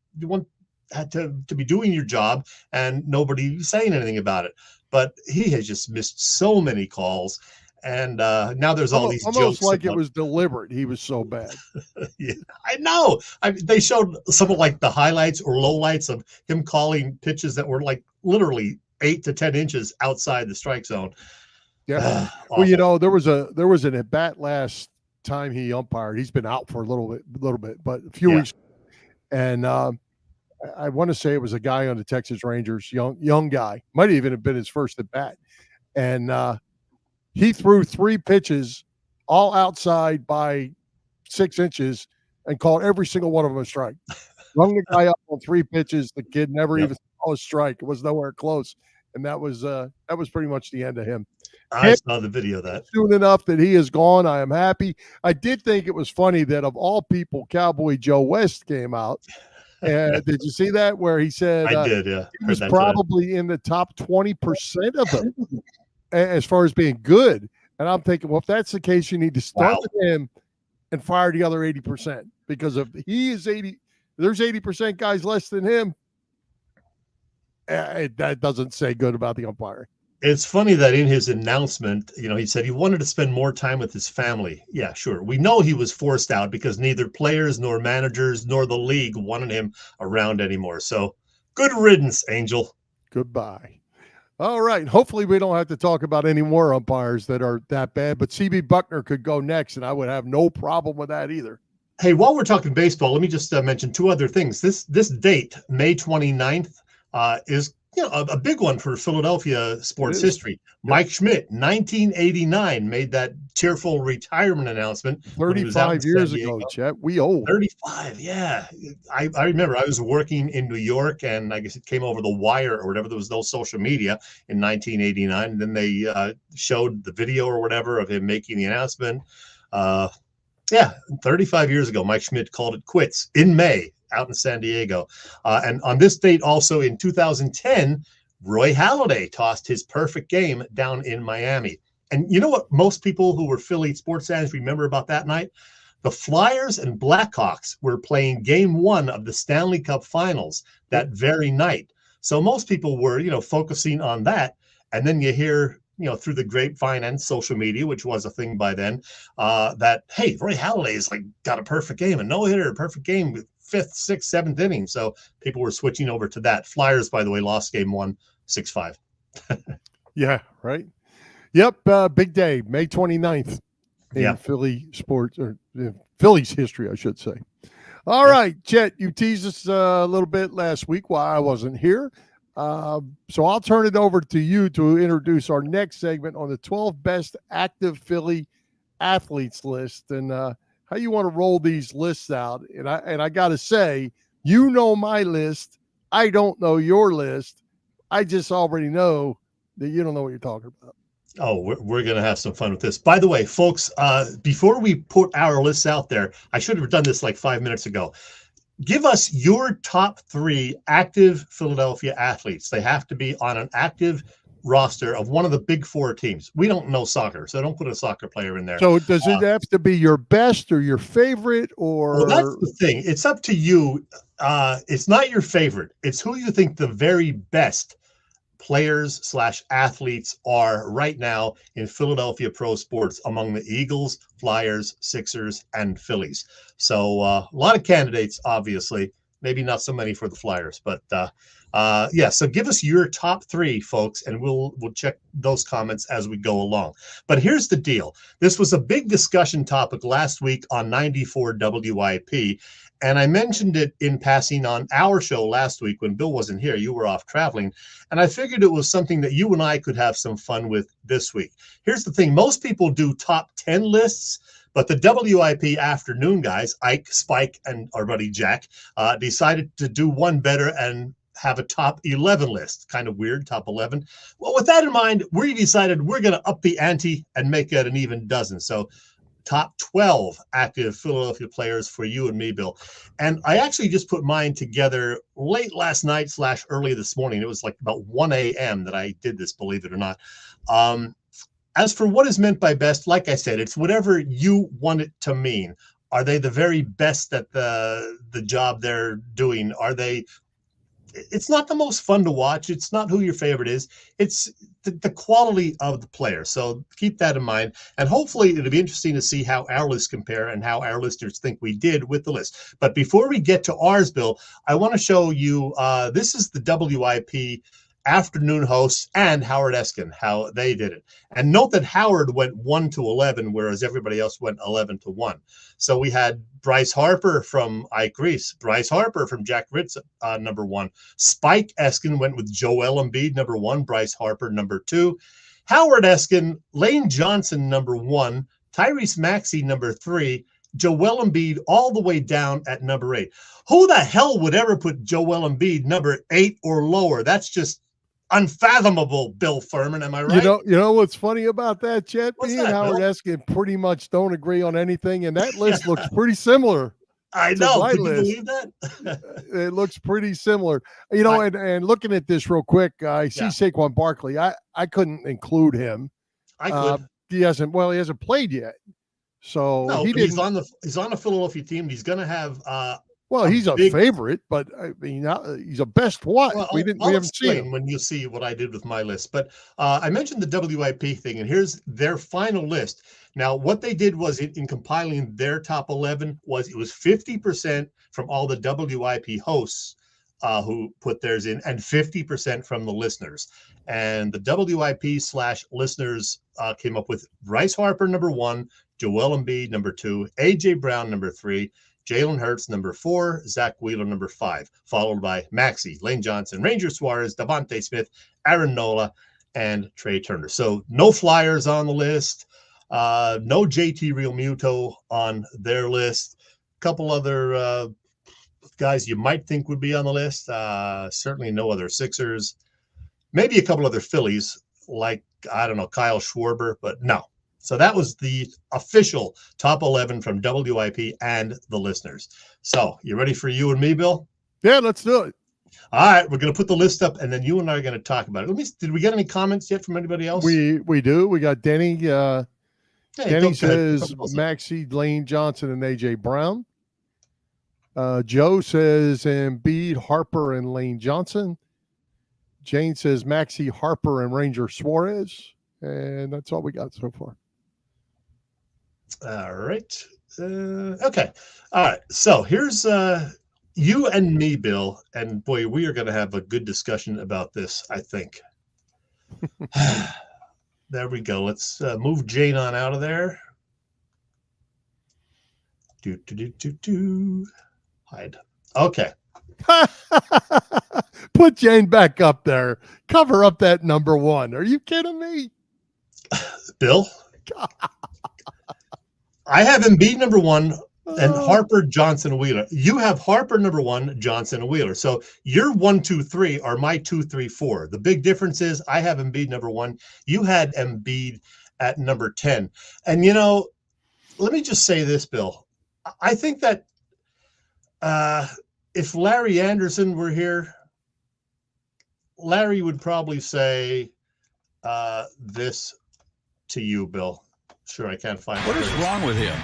to be doing your job and nobody saying anything about it. But he has just missed so many calls. And now there's all these almost jokes. Like it was deliberate. He was so bad. Yeah, I know. They showed some of like the highlights or lowlights of him calling pitches that were like literally 8 to 10 inches outside the strike zone. Yeah. Well, there was an at bat last time he umpired. He's been out for a little bit, but a few weeks. And I want to say it was a guy on the Texas Rangers, young guy, might even have been his first at bat. And he threw 3 pitches all outside by 6 inches and called every single one of them a strike. Rung the guy up on 3 pitches. The kid never even saw a strike. It was nowhere close. And that was pretty much the end of him. I saw the video of that. Soon enough that he is gone, I am happy. I did think it was funny that of all people, Cowboy Joe West came out. Did you see that where he said I did, yeah. He was probably in the top 20% of them as far as being good. And I'm thinking, well, if that's the case, you need to start with him and fire the other 80% because if he is 80, there's 80% guys less than him. That doesn't say good about the umpiring. It's funny that in his announcement, he said he wanted to spend more time with his family. Yeah, sure. We know he was forced out because neither players nor managers nor the league wanted him around anymore. So good riddance, Angel. Goodbye. All right. Hopefully we don't have to talk about any more umpires that are that bad, but CB Buckner could go next, and I would have no problem with that either. Hey, while we're talking baseball, let me just mention 2 other things. This date, May 29th, is a big one for Philadelphia sports history. Mike Schmidt, 1989, made that tearful retirement announcement. 35 years ago, Chet. We old. 35, yeah. I remember I was working in New York, and I guess it came over the wire or whatever. There was no social media in 1989. And then they showed the video or whatever of him making the announcement. 35 years ago, Mike Schmidt called it quits in May. out in San Diego. And on this date, also in 2010, Roy Halladay tossed his perfect game down in Miami. And you know what most people who were Philly sports fans remember about that night? The Flyers and Blackhawks were playing game 1 of the Stanley Cup Finals that very night. So most people were, focusing on that. And then you hear, through the grapevine and social media, which was a thing by then, that, hey, Roy Halladay's got a perfect game, a no-hitter, a perfect game with 5th, 6th, 7th inning. So people were switching over to that. Flyers, by the way, lost game 1, 6-5. Yeah, right. Yep, big day, May 29th in Philly sports, or Philly's history, I should say. All right, Chet, you teased us a little bit last week while I wasn't here. So I'll turn it over to you to introduce our next segment on the 12 best active Philly athletes list, and how you want to roll these lists out. And I got to say, you know my list. I don't know your list. I just already know that you don't know what you're talking about. Oh, we're going to have some fun with this. By the way, folks, before we put our lists out there, I should have done this 5 minutes ago. Give us your top 3 active Philadelphia athletes. They have to be on an active roster of one of the big 4 teams. We don't know soccer, so don't put a soccer player in there. So does it have to be your best or your favorite? Or Well, that's the thing. It's up to you. It's not your favorite. It's who you think the very best players / athletes are right now in Philadelphia pro sports among the Eagles, Flyers, Sixers, and Phillies. So a lot of candidates, obviously, maybe not so many for the Flyers, but so give us your top 3, folks, and we'll check those comments as we go along. But here's the deal. This was a big discussion topic last week on 94 WIP. And I mentioned it in passing on our show last week when Bill wasn't here. You were off traveling. And I figured it was something that you and I could have some fun with this week. Here's the thing. Most people do top 10 lists, but the WIP afternoon guys, Ike, Spike, and our buddy Jack, decided to do one better and have a top 11 list. Kind of weird, top 11. Well, with that in mind, we decided we're going to up the ante and make it an even dozen. So top 12 active Philadelphia players for you and me, Bill. And I actually just put mine together late last night / early this morning. It was about 1 a.m. that I did this, believe it or not. As for what is meant by best, like I said, it's whatever you want it to mean. Are they the very best at the job they're doing? Are they... It's not the most fun to watch. It's not who your favorite is. It's the quality of the player. So keep that in mind. And hopefully it'll be interesting to see how our lists compare and how our listeners think we did with the list. But before we get to ours, Bill, I want to show you, this is the WIP afternoon hosts and Howard Eskin, how they did it. And note that Howard went 1 to 11, whereas everybody else went 11 to 1. So we had Bryce Harper from Ike Reese, Bryce Harper from Jack Ritz, number 1. Spike Eskin went with Joel Embiid, number 1, Bryce Harper, number 2. Howard Eskin, Lane Johnson, number 1, Tyrese Maxey, number 3, Joel Embiid all the way down at number 8. Who the hell would ever put Joel Embiid number 8 or lower? That's just unfathomable, Bill Furman. Am I right? You know what's funny about that, Chet? Me and Howard Bill? Eskin pretty much don't agree on anything, and that list looks pretty similar. I know. My Can you list. believe that? It looks pretty similar. And looking at this real quick, I see Saquon Barkley. I couldn't include him. I could. He hasn't played yet. So No, he but he's on the Philadelphia team. He's going to have he's a favorite, but I mean, he's a best what? Well, we haven't seen him. When you see what I did with my list. But I mentioned the WIP thing, and here's their final list. Now, what they did was in compiling their top 11 was it was 50% from all the WIP hosts who put theirs in, and 50% from the listeners. And the WIP/listeners came up with Bryce Harper, number 1, Joel Embiid, number 2, AJ Brown, number 3, Jalen Hurts, number 4, Zach Wheeler, number 5, followed by Maxey, Lane Johnson, Ranger Suarez, Devontae Smith, Aaron Nola, and Trey Turner. So no Flyers on the list, no JT Realmuto on their list. A couple other guys you might think would be on the list. Certainly no other Sixers. Maybe a couple other Phillies, like, I don't know, Kyle Schwarber, but no. So that was the official top 11 from WIP and the listeners. So you ready for you and me, Bill? Yeah, let's do it. All right, we're going to put the list up, and then you and I are going to talk about it. Did we get any comments yet from anybody else? We do. We got Denny. Denny says Maxie, Lane Johnson, and AJ Brown. Joe says Embiid, Harper, and Lane Johnson. Jane says Maxie, Harper, and Ranger Suarez. And that's all we got so far. All right. Okay. All right. So here's you and me, Bill, and boy, we are going to have a good discussion about this, I think. There we go. Let's move Jane on out of there. Hide. Okay. Put Jane back up there. Cover up that number 1. Are you kidding me? Bill? I have Embiid number 1 and Harper, Johnson, Wheeler. You have Harper number 1, Johnson, and Wheeler. So your 1, 2, 3 are my 2, 3, 4. The big difference is I have Embiid number 1. You had Embiid at number 10. And, let me just say this, Bill. I think that if Larry Anderson were here, Larry would probably say this to you, Bill. Sure, I can't find it. What is wrong with him?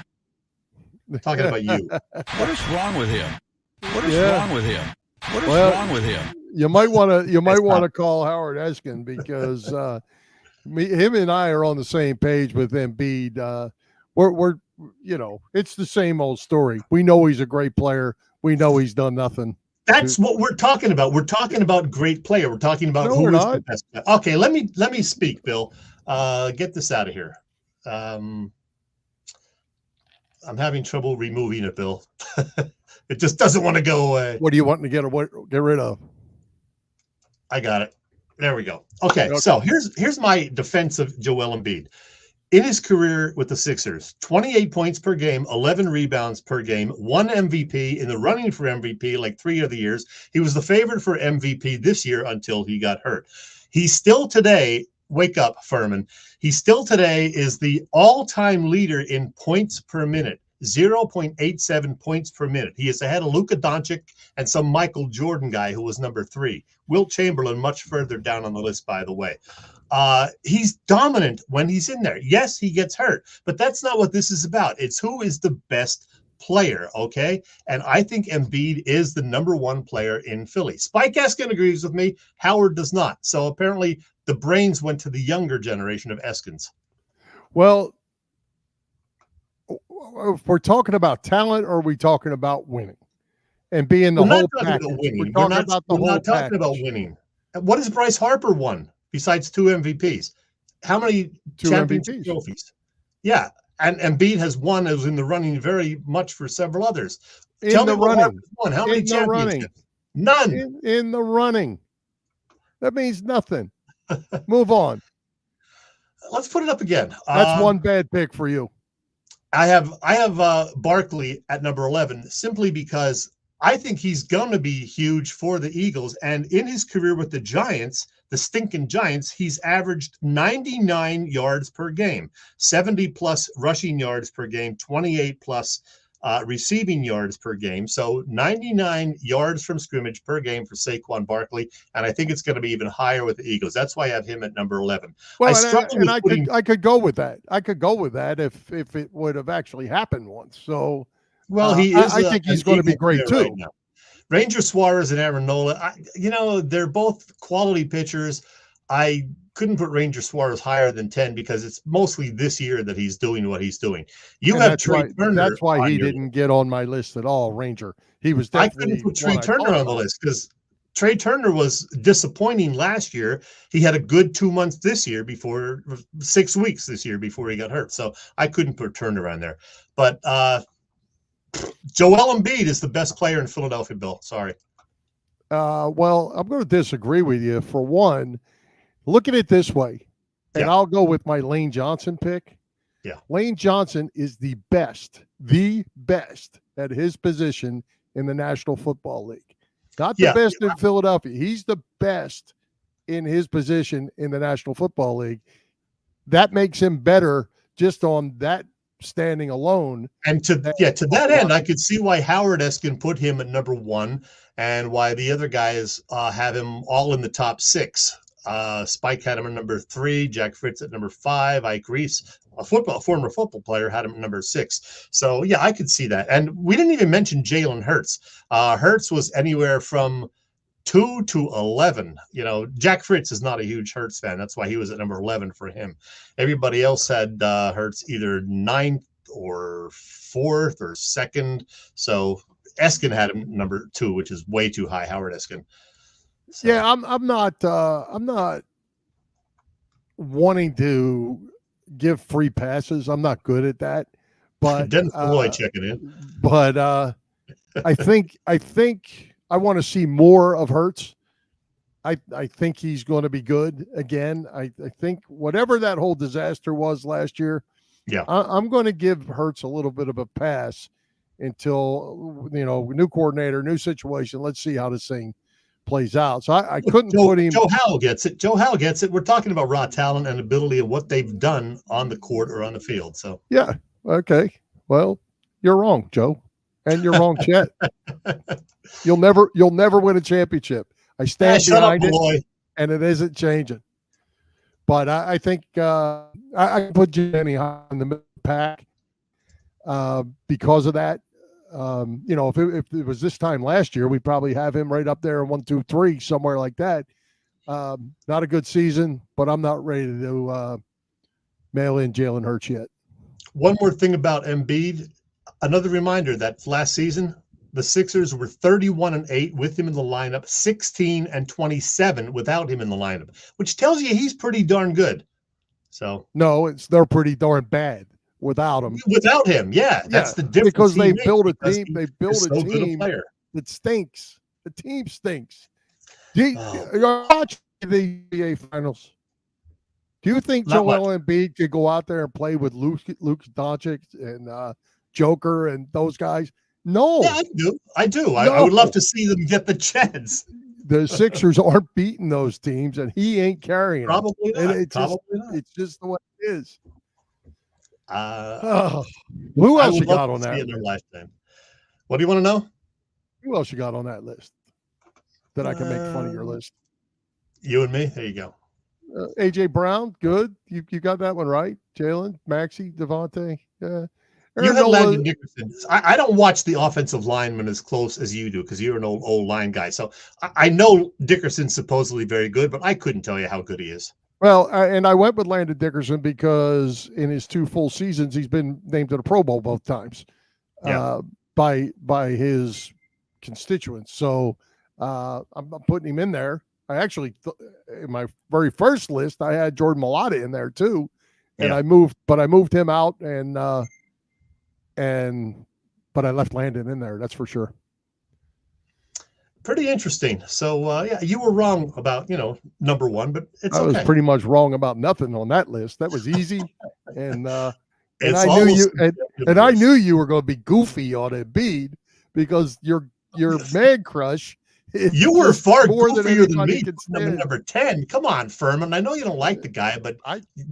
Talking about you. What is wrong with him? What is wrong with him? What is wrong with him? You might want to call Howard Eskin because him and I are on the same page with Embiid. We're it's the same old story. We know he's a great player. We know he's done nothing. That's what we're talking about. We're talking about great player. We're talking about who is the best player. Okay, let me speak, Bill. Get this out of here. I'm having trouble removing it, Bill. It just doesn't want to go away. What do you want to get rid of? I got it. There we go. Okay, so here's my defense of Joel Embiid. In his career with the Sixers, 28 points per game, 11 rebounds per game, 1 MVP, in the running for MVP like 3 of the years. He was the favorite for MVP this year until he got hurt. He's still today, wake up, Furman. He still today is the all-time leader in points per minute, 0.87 points per minute. He is ahead of Luka Doncic and some Michael Jordan guy who was number 3. Wilt Chamberlain much further down on the list, by the way. He's dominant when he's in there. Yes, he gets hurt, but that's not what this is about. It's who is the best player, okay? And I think Embiid is the number 1 player in Philly. Spike Eskin agrees with me. Howard does not. So apparently the brains went to the younger generation of Eskins. Well, if we're talking about talent, or are we talking about winning and being the whole package? We're not talking about winning. What has Bryce Harper won besides 2 MVPs? How many 2 championship MVPs. trophies? Yeah. And Embiid has won, as in the running very much for several others. Tell me what Harper's won. How many championships? None. In the running. That means nothing. Move on. Let's put it up again. That's one bad pick for you. I have Barkley at number 11 simply because I think he's going to be huge for the Eagles. And in his career with the Giants, the stinking Giants, he's averaged 99 yards per game, 70 plus rushing yards per game, 28 plus receiving yards per game. So 99 yards from scrimmage per game for Saquon Barkley. And I think it's going to be even higher with the Eagles. That's why I have him at number 11. Well, I could go with that. I could go with that if it would have actually happened once. So, well, I think he's going to be great too. Right now. Ranger Suarez and Aaron Nola, they're both quality pitchers. I couldn't put Ranger Suarez higher than 10 because it's mostly this year that he's doing what he's doing. Trey Turner. That's why he didn't get on my list at all, Ranger. He was definitely. I couldn't put Trey Turner on the list because Trey Turner was disappointing last year. He had a good 2 months this year 6 weeks this year before he got hurt. So I couldn't put Turner on there. But Joel Embiid is the best player in Philadelphia, Bill. Sorry. Well, I'm going to disagree with you. For one, look at it this way, and I'll go with my Lane Johnson pick. Yeah. Lane Johnson is the best at his position in the National Football League. Not the best in Philadelphia. He's the best in his position in the National Football League. That makes him better just on that standing alone. And to that end, I could see why Howard Eskin put him at number 1 and why the other guys have him all in the top 6. Spike had him at number 3, Jack Fritz at number 5, Ike Reese, a former football player, had him at number 6. So yeah, I could see that. And we didn't even mention Jalen Hurts. Hurts was anywhere from 2 to 11. You know, Jack Fritz is not a huge Hurts fan. That's why he was at number 11 for him. Everybody else had Hurts either 9th or 4th or 2nd. So Eskin had him number 2, which is way too high, Howard Eskin. So. Yeah, I'm not wanting to give free passes. I'm not good at that. But Dennis Malloy checking in. But I think I want to see more of Hurts. I think he's going to be good again. I think whatever that whole disaster was last year, I'm going to give Hurts a little bit of a pass until, new coordinator, new situation. Let's see how this thing plays out. So I couldn't put him. Joe Howell gets it. Joe Howell gets it. We're talking about raw talent and ability of what they've done on the court or on the field. So yeah, okay. Well, you're wrong, Joe, and you're wrong, Chet. You'll never win a championship. I stand behind it, and it isn't changing. But I think I put Jenny high in the middle pack because of that. If it was this time last year, we'd probably have him right up there in 1, 2, 3, somewhere like that. Not a good season, but I'm not ready to mail in Jalen Hurts yet. One more thing about Embiid. Another reminder that last season, the Sixers were 31-8 with him in the lineup, 16-27 without him in the lineup, which tells you he's pretty darn good. So no, they're pretty darn bad without him. Without him, that's the difference. Because they build a team. They build a team that stinks. The team stinks. You're watching the NBA Finals. Do you think Joel Embiid could go out there and play with Luke Doncic and Joker and those guys? No. Yeah, I do. No. I would love to see them get the chance. The Sixers aren't beating those teams, and he ain't carrying Probably them. not. It's just the way it is. Who else you got on that list? What do you want to know? Who else you got on that list that I can make fun of your list? You and me? There you go. AJ Brown, good. You got that one right. Jalen, Maxey, Devontae. Yeah. You had Landon Dickerson. I don't watch the offensive linemen as close as you do because you're an old line guy. So I know Dickerson's supposedly very good, but I couldn't tell you how good he is. Well, and I went with Landon Dickerson because in his 2 full seasons, he's been named to the Pro Bowl both times by his constituents. So I'm putting him in there. I actually, in my very first list, I had Jordan Mailata in there too, and I moved him out but I left Landon in there. That's for sure. Pretty interesting. So you were wrong about number 1, but it's I was pretty much wrong about nothing on that list. That was easy, and I knew you were going to be goofy on Embiid because your man crush. You were far goofier than me. Number 10. Come on, Furman. I know you don't like the guy, but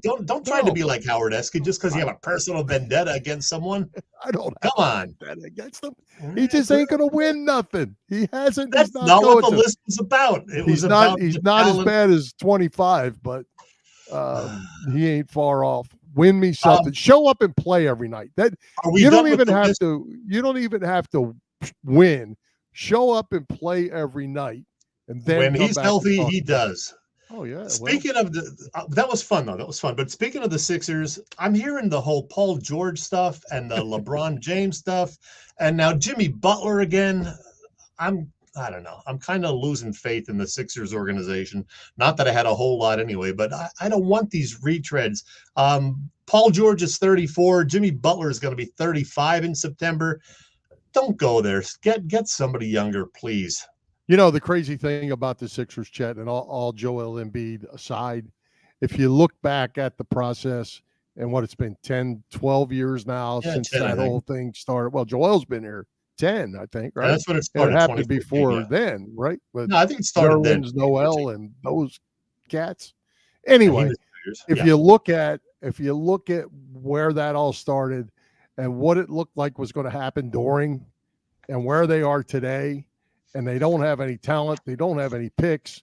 don't try to be like Howard Eskin just because you have a personal vendetta against someone. I don't. Come on, against him. He just ain't gonna win nothing. He hasn't. That's not what the list was about. He's not as bad as 25, but he ain't far off. Win me something. Show up and play every night. You don't even have to win. Show up and play every night, and then when he's healthy, he does. Oh yeah. Speaking of that was fun though. That was fun. But speaking of the Sixers, I'm hearing the whole Paul George stuff and the LeBron James stuff, and now Jimmy Butler again. I don't know. I'm kind of losing faith in the Sixers organization. Not that I had a whole lot anyway, but I don't want these retreads. Paul George is 34. Jimmy Butler is going to be 35 in September. Don't go there. Get somebody younger, please. The crazy thing about the Sixers, Chet, and all Joel Embiid aside, if you look back at the process and what it's been 10, 12 years now since that whole thing started. Well, Joel's been here 10, I think, right? Yeah, that's when it started. It happened before then, right? But no, I think it started then. Noel and those cats. Anyway, if you look at where that all started and what it looked like was going to happen during and where they are today, and they don't have any talent. They don't have any picks.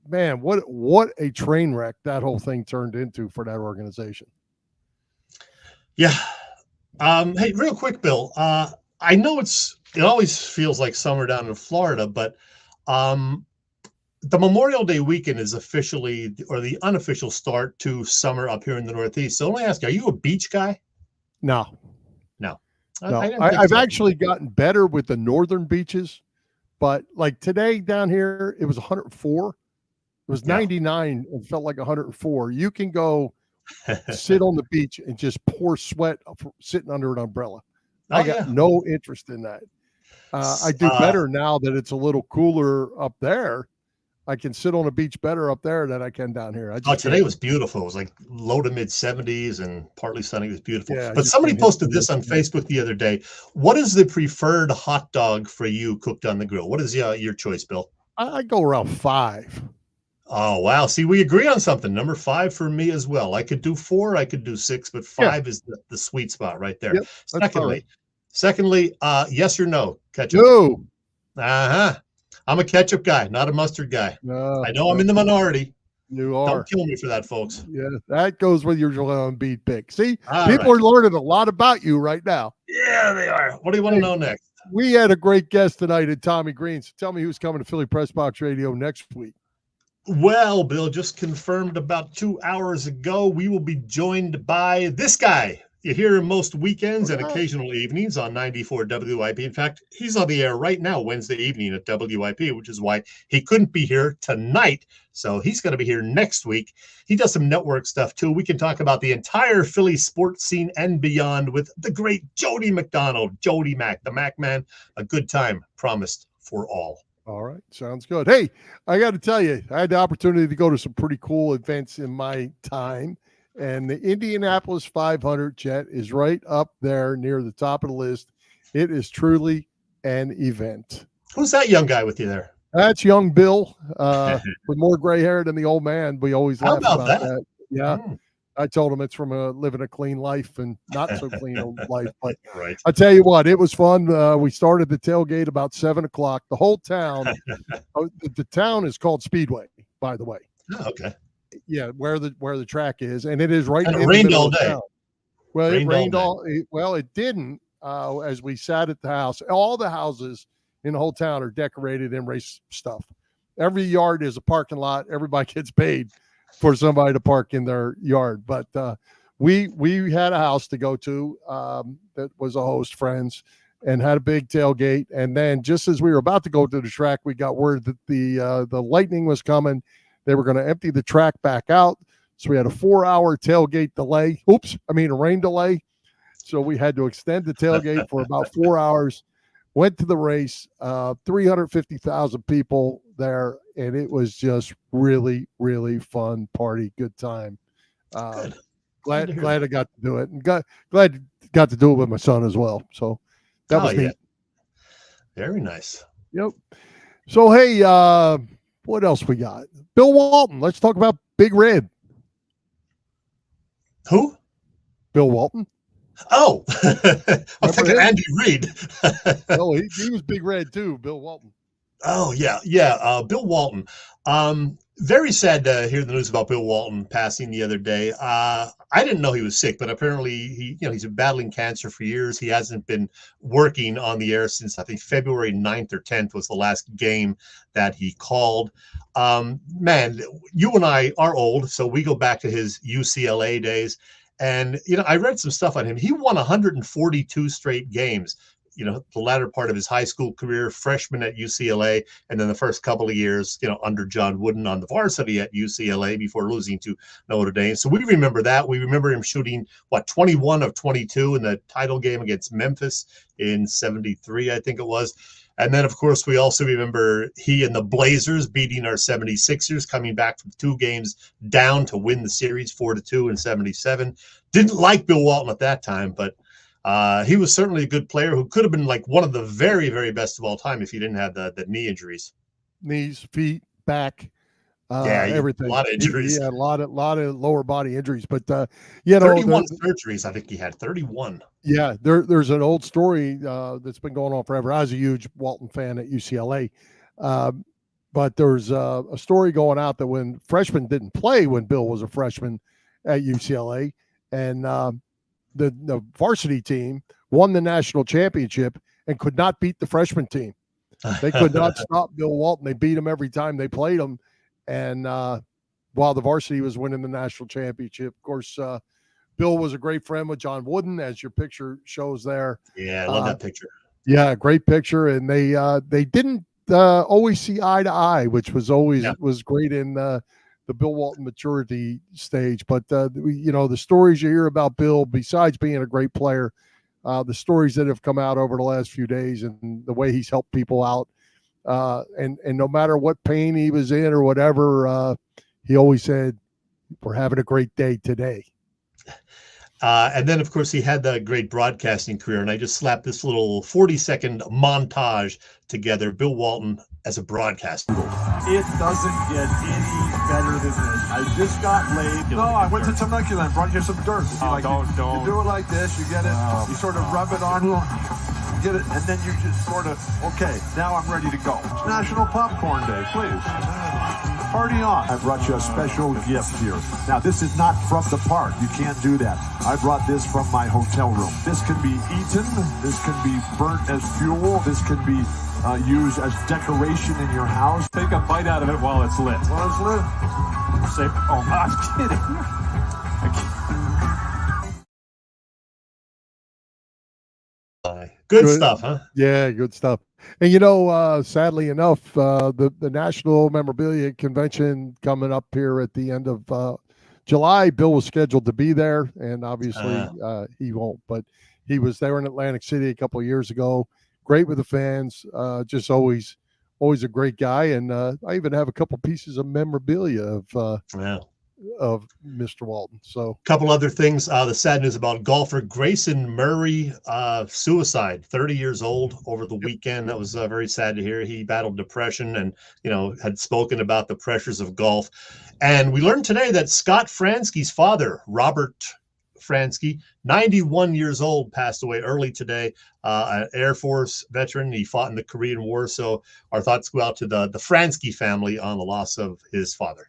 Man, what a train wreck that whole thing turned into for that organization. Yeah. Hey, real quick, Bill. I know it always feels like summer down in Florida, but the Memorial Day weekend is officially, or the unofficial start to summer up here in the Northeast. So let me ask you, are you a beach guy? No. I've actually gotten better with the northern beaches, but like today down here, it was 104. It was 99 and felt like 104. You can go sit on the beach and just pour sweat sitting under an umbrella. I got no interest in that. I do better now that it's a little cooler up there. I can sit on a beach better up there than I can down here. Today was beautiful. It was like low to mid 70s and partly sunny. It was beautiful. Yeah, but somebody posted this on Facebook the other day. What is the preferred hot dog for you cooked on the grill? What is your choice, Bill? I go around 5. Oh, wow. See, we agree on something. Number 5 for me as well. I could do 4, I could do 6, but 5 is the sweet spot right there. Yep, Secondly, yes or no? Ketchup. No. I'm a ketchup guy, not a mustard guy. I know I'm in the minority. You are. Don't kill me for that, folks. Yeah, that goes with your Joel Embiid pick. See, people are learning a lot about you right now. Yeah, they are. What do you want to know next? We had a great guest tonight at Tommy Green. So tell me who's coming to Philly Pressbox Radio next week. Well, Bill, just confirmed about 2 hours ago, we will be joined by this guy. You hear him most weekends and occasional evenings on 94 WIP. In fact, he's on the air right now, Wednesday evening at WIP, which is why he couldn't be here tonight. So he's going to be here next week. He does some network stuff, too. We can talk about the entire Philly sports scene and beyond with the great Jody McDonald, Jody Mac, the Mac Man. A good time promised for all. All right. Sounds good. Hey, I got to tell you, I had the opportunity to go to some pretty cool events in my time. And the Indianapolis 500, Chet, is right up there near the top of the list. It is truly an event. Who's that young guy with you there? That's young Bill with more gray hair than the old man. We always laugh about that. Yeah. I told him it's from living a clean life and not so clean a life. But I tell you what, it was fun. We started the tailgate about 7 o'clock. The whole town, the town is called Speedway, by the way. Oh, okay. Yeah, where the track is, and it is right and in it the rained middle all of day. town. Well, it rained all. Well, it didn't. As we sat at the house, all the houses in the whole town are decorated in race stuff. Every yard is a parking lot. Everybody gets paid for somebody to park in their yard. But we had a house to go to that was a host, friends, and had a big tailgate. And then just as we were about to go to the track, we got word that the lightning was coming. They were going to empty the track back out. So we had a 4-hour tailgate delay. A rain delay. So we had to extend the tailgate for about 4 hours. Went to the race, 350,000 people there. And it was just really, really fun party. Good time. Glad I got to do it. And glad got to do it with my son as well. So that was neat. Very nice. Yep. So, hey, what else we got? Bill Walton. Let's talk about Big Red. Who? Bill Walton. Oh, I'm thinking Andy Reid. No, he was Big Red too, Bill Walton. Oh, yeah. Bill Walton. Very sad to hear the news about Bill Walton passing the other day. I didn't know he was sick, but apparently he's been battling cancer for years. He hasn't been working on the air since I think February 9th or 10th was the last game that he called. Man, you and I are old, so we go back to his UCLA days. And, I read some stuff on him. He won 142 straight games. The latter part of his high school career, freshman at UCLA, and then the first couple of years, under John Wooden on the varsity at UCLA before losing to Notre Dame. So we remember that. We remember him shooting, 21 of 22 in the title game against Memphis in 73, I think it was. And then, of course, we also remember he and the Blazers beating our 76ers, coming back from 2 games down to win the series 4-2 in 77. Didn't like Bill Walton at that time, but he was certainly a good player who could have been like one of the very, very best of all time if he didn't have the knee injuries. Knees, feet, back. everything. A lot of injuries. He had a lot of lower body injuries, but 31 surgeries. I think he had 31. Yeah, there's an old story that's been going on forever. I was a huge Walton fan at UCLA, but there's a story going out that when freshmen didn't play when Bill was a freshman at UCLA, and the varsity team won the national championship and could not beat the freshman team. They could not stop Bill Walton. They beat him every time they played him. And while the varsity was winning the national championship, of course, Bill was a great friend with John Wooden, as your picture shows there. Yeah, I love that picture. Yeah, great picture. And they didn't always see eye to eye, which was always was great in the Bill Walton maturity stage. But the stories you hear about Bill, besides being a great player, the stories that have come out over the last few days and the way he's helped people out. And no matter what pain he was in or whatever, he always said, "We're having a great day today." And then, of course, he had the great broadcasting career. And I just slapped this little 40-second montage together. Bill Walton as a broadcaster. It doesn't get any better than this. I just got laid. No, I went to Temecula and brought you some dirt. You do it like this. You get it. You sort of rub it on. Get it, and then you just sort of, okay, now I'm ready to go. It's National Popcorn Day, please. Party on. I brought you a special gift here. Now, this is not from the park. You can't do that. I brought this from my hotel room. This can be eaten. This can be burnt as fuel. This can be used as decoration in your house. Take a bite out of it while it's lit. While it's lit? Say, oh, I'm kidding. Good stuff, huh? Yeah, good stuff. And sadly enough, the National Memorabilia Convention coming up here at the end of July, Bill was scheduled to be there, and obviously he won't. But he was there in Atlantic City a couple of years ago. Great with the fans, just always a great guy. And I even have a couple pieces of memorabilia of Mr. Walton. So a couple other things. The sad news about golfer Grayson Murray, suicide, 30 years old over the weekend. That was very sad to hear. He battled depression and, had spoken about the pressures of golf. And we learned today that Scott Fransky's father, Robert Fransky, 91 years old, passed away early today, an Air Force veteran. He fought in the Korean War. So our thoughts go out to the Fransky family on the loss of his father.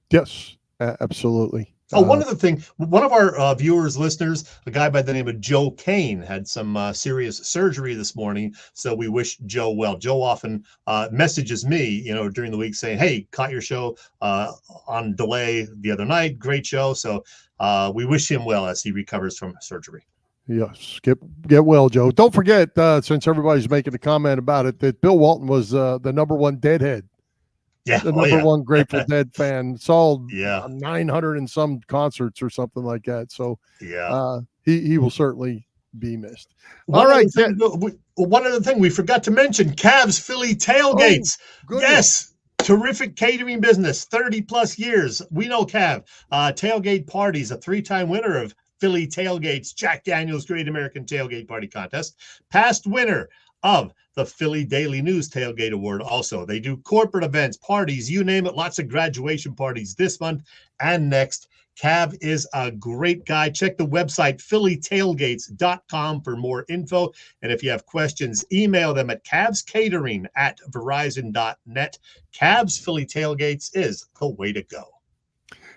Yes. Absolutely. One other thing, one of our viewers, listeners, a guy by the name of Joe Kane, had some serious surgery this morning. So we wish Joe well. Joe often messages me, during the week saying, "Hey, caught your show on delay the other night. Great show." So we wish him well as he recovers from surgery. Yes, get well, Joe. Don't forget, since everybody's making a comment about it, that Bill Walton was the number one Deadhead. Yeah, the number one Grateful Dead fan. Saw 900 and some concerts or something like that. So he will certainly be missed. One other thing we forgot to mention: Cavs Philly tailgates. Yes, terrific catering business, 30 plus years. We know Cav. Tailgate parties, a 3-time winner of Philly tailgates, Jack Daniels Great American Tailgate Party Contest, past winner of the Philly Daily News Tailgate Award. Also, they do corporate events, parties, you name it, lots of graduation parties this month and next. Cav is a great guy. Check the website, phillytailgates.com, for more info. And if you have questions, email them at cavscatering@verizon.net. Cavs Philly Tailgates is the way to go.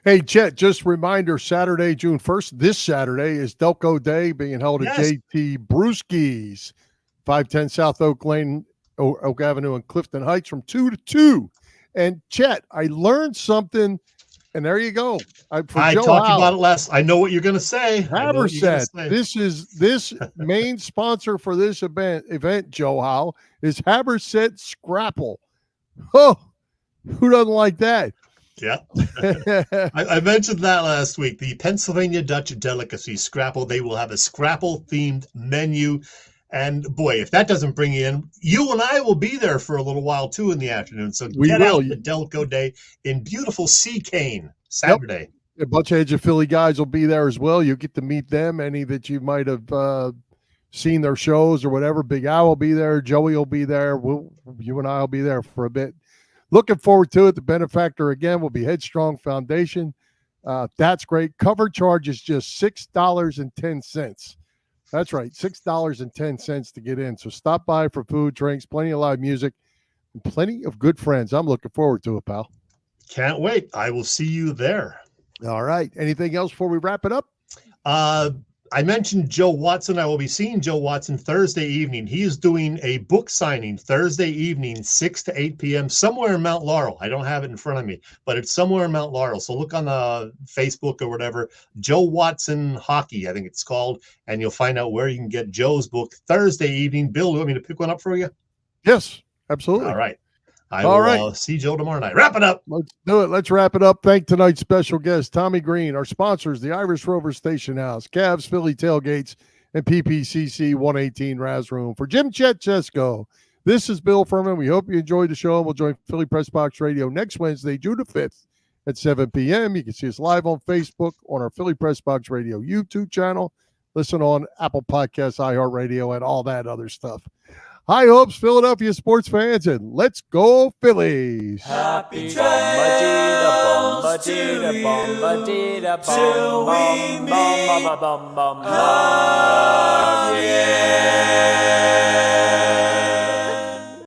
Hey, Chet, just reminder, Saturday, June 1st, this Saturday is Delco Day being held at JT Brewski's, 510 South Oak Lane, Oak Avenue in Clifton Heights from 2 to 2. And Chet, I learned something, and there you go. I talked about it last. I know what you're going to say. Haberset. This main sponsor for this event, Joe Howe, is Haberset Scrapple. Oh, who doesn't like that? Yeah. I mentioned that last week. The Pennsylvania Dutch delicacy Scrapple. They will have a Scrapple-themed menu. And boy, if that doesn't bring you in, you and I will be there for a little while too in the afternoon. So get out to Delco Day in beautiful Sea Cane Saturday. Yep. A bunch of Edge of Philly guys will be there as well. You'll get to meet them. Any that you might have seen their shows or whatever. Big Al will be there. Joey will be there. You and I will be there for a bit. looking forward to it. The benefactor, again, will be Headstrong Foundation. That's great. Cover charge is just $6.10. That's right, $6.10 to get in. So stop by for food, drinks, plenty of live music, and plenty of good friends. I'm looking forward to it, pal. Can't wait. I will see you there. All right. Anything else before we wrap it up? I mentioned Joe Watson. I will be seeing Joe Watson Thursday evening. He is doing a book signing Thursday evening, 6 to 8 p.m. somewhere in Mount Laurel. I don't have it in front of me, but it's somewhere in Mount Laurel. So look on the Facebook or whatever, Joe Watson Hockey, I think it's called, and you'll find out where you can get Joe's book Thursday evening. Bill, do you want me to pick one up for you? Yes, absolutely. All right. I will see Joe tomorrow night. Wrap it up. Let's do it. Let's wrap it up. Thank tonight's special guest, Tommy Green. Our sponsors, the Irish Rover Station House, Cavs, Philly Tailgates, and PPCC 118 Raz Room. For Jim, Chet, Chesko, this is Bill Furman. We hope you enjoyed the show. We'll join Philly Pressbox Radio next Wednesday, June the 5th at 7 p.m. You can see us live on Facebook, on our Philly Pressbox Radio YouTube channel. Listen on Apple Podcasts, iHeartRadio, and all that other stuff. High hopes, Philadelphia sports fans, and let's go Phillies. Happy trails to you till we meet again.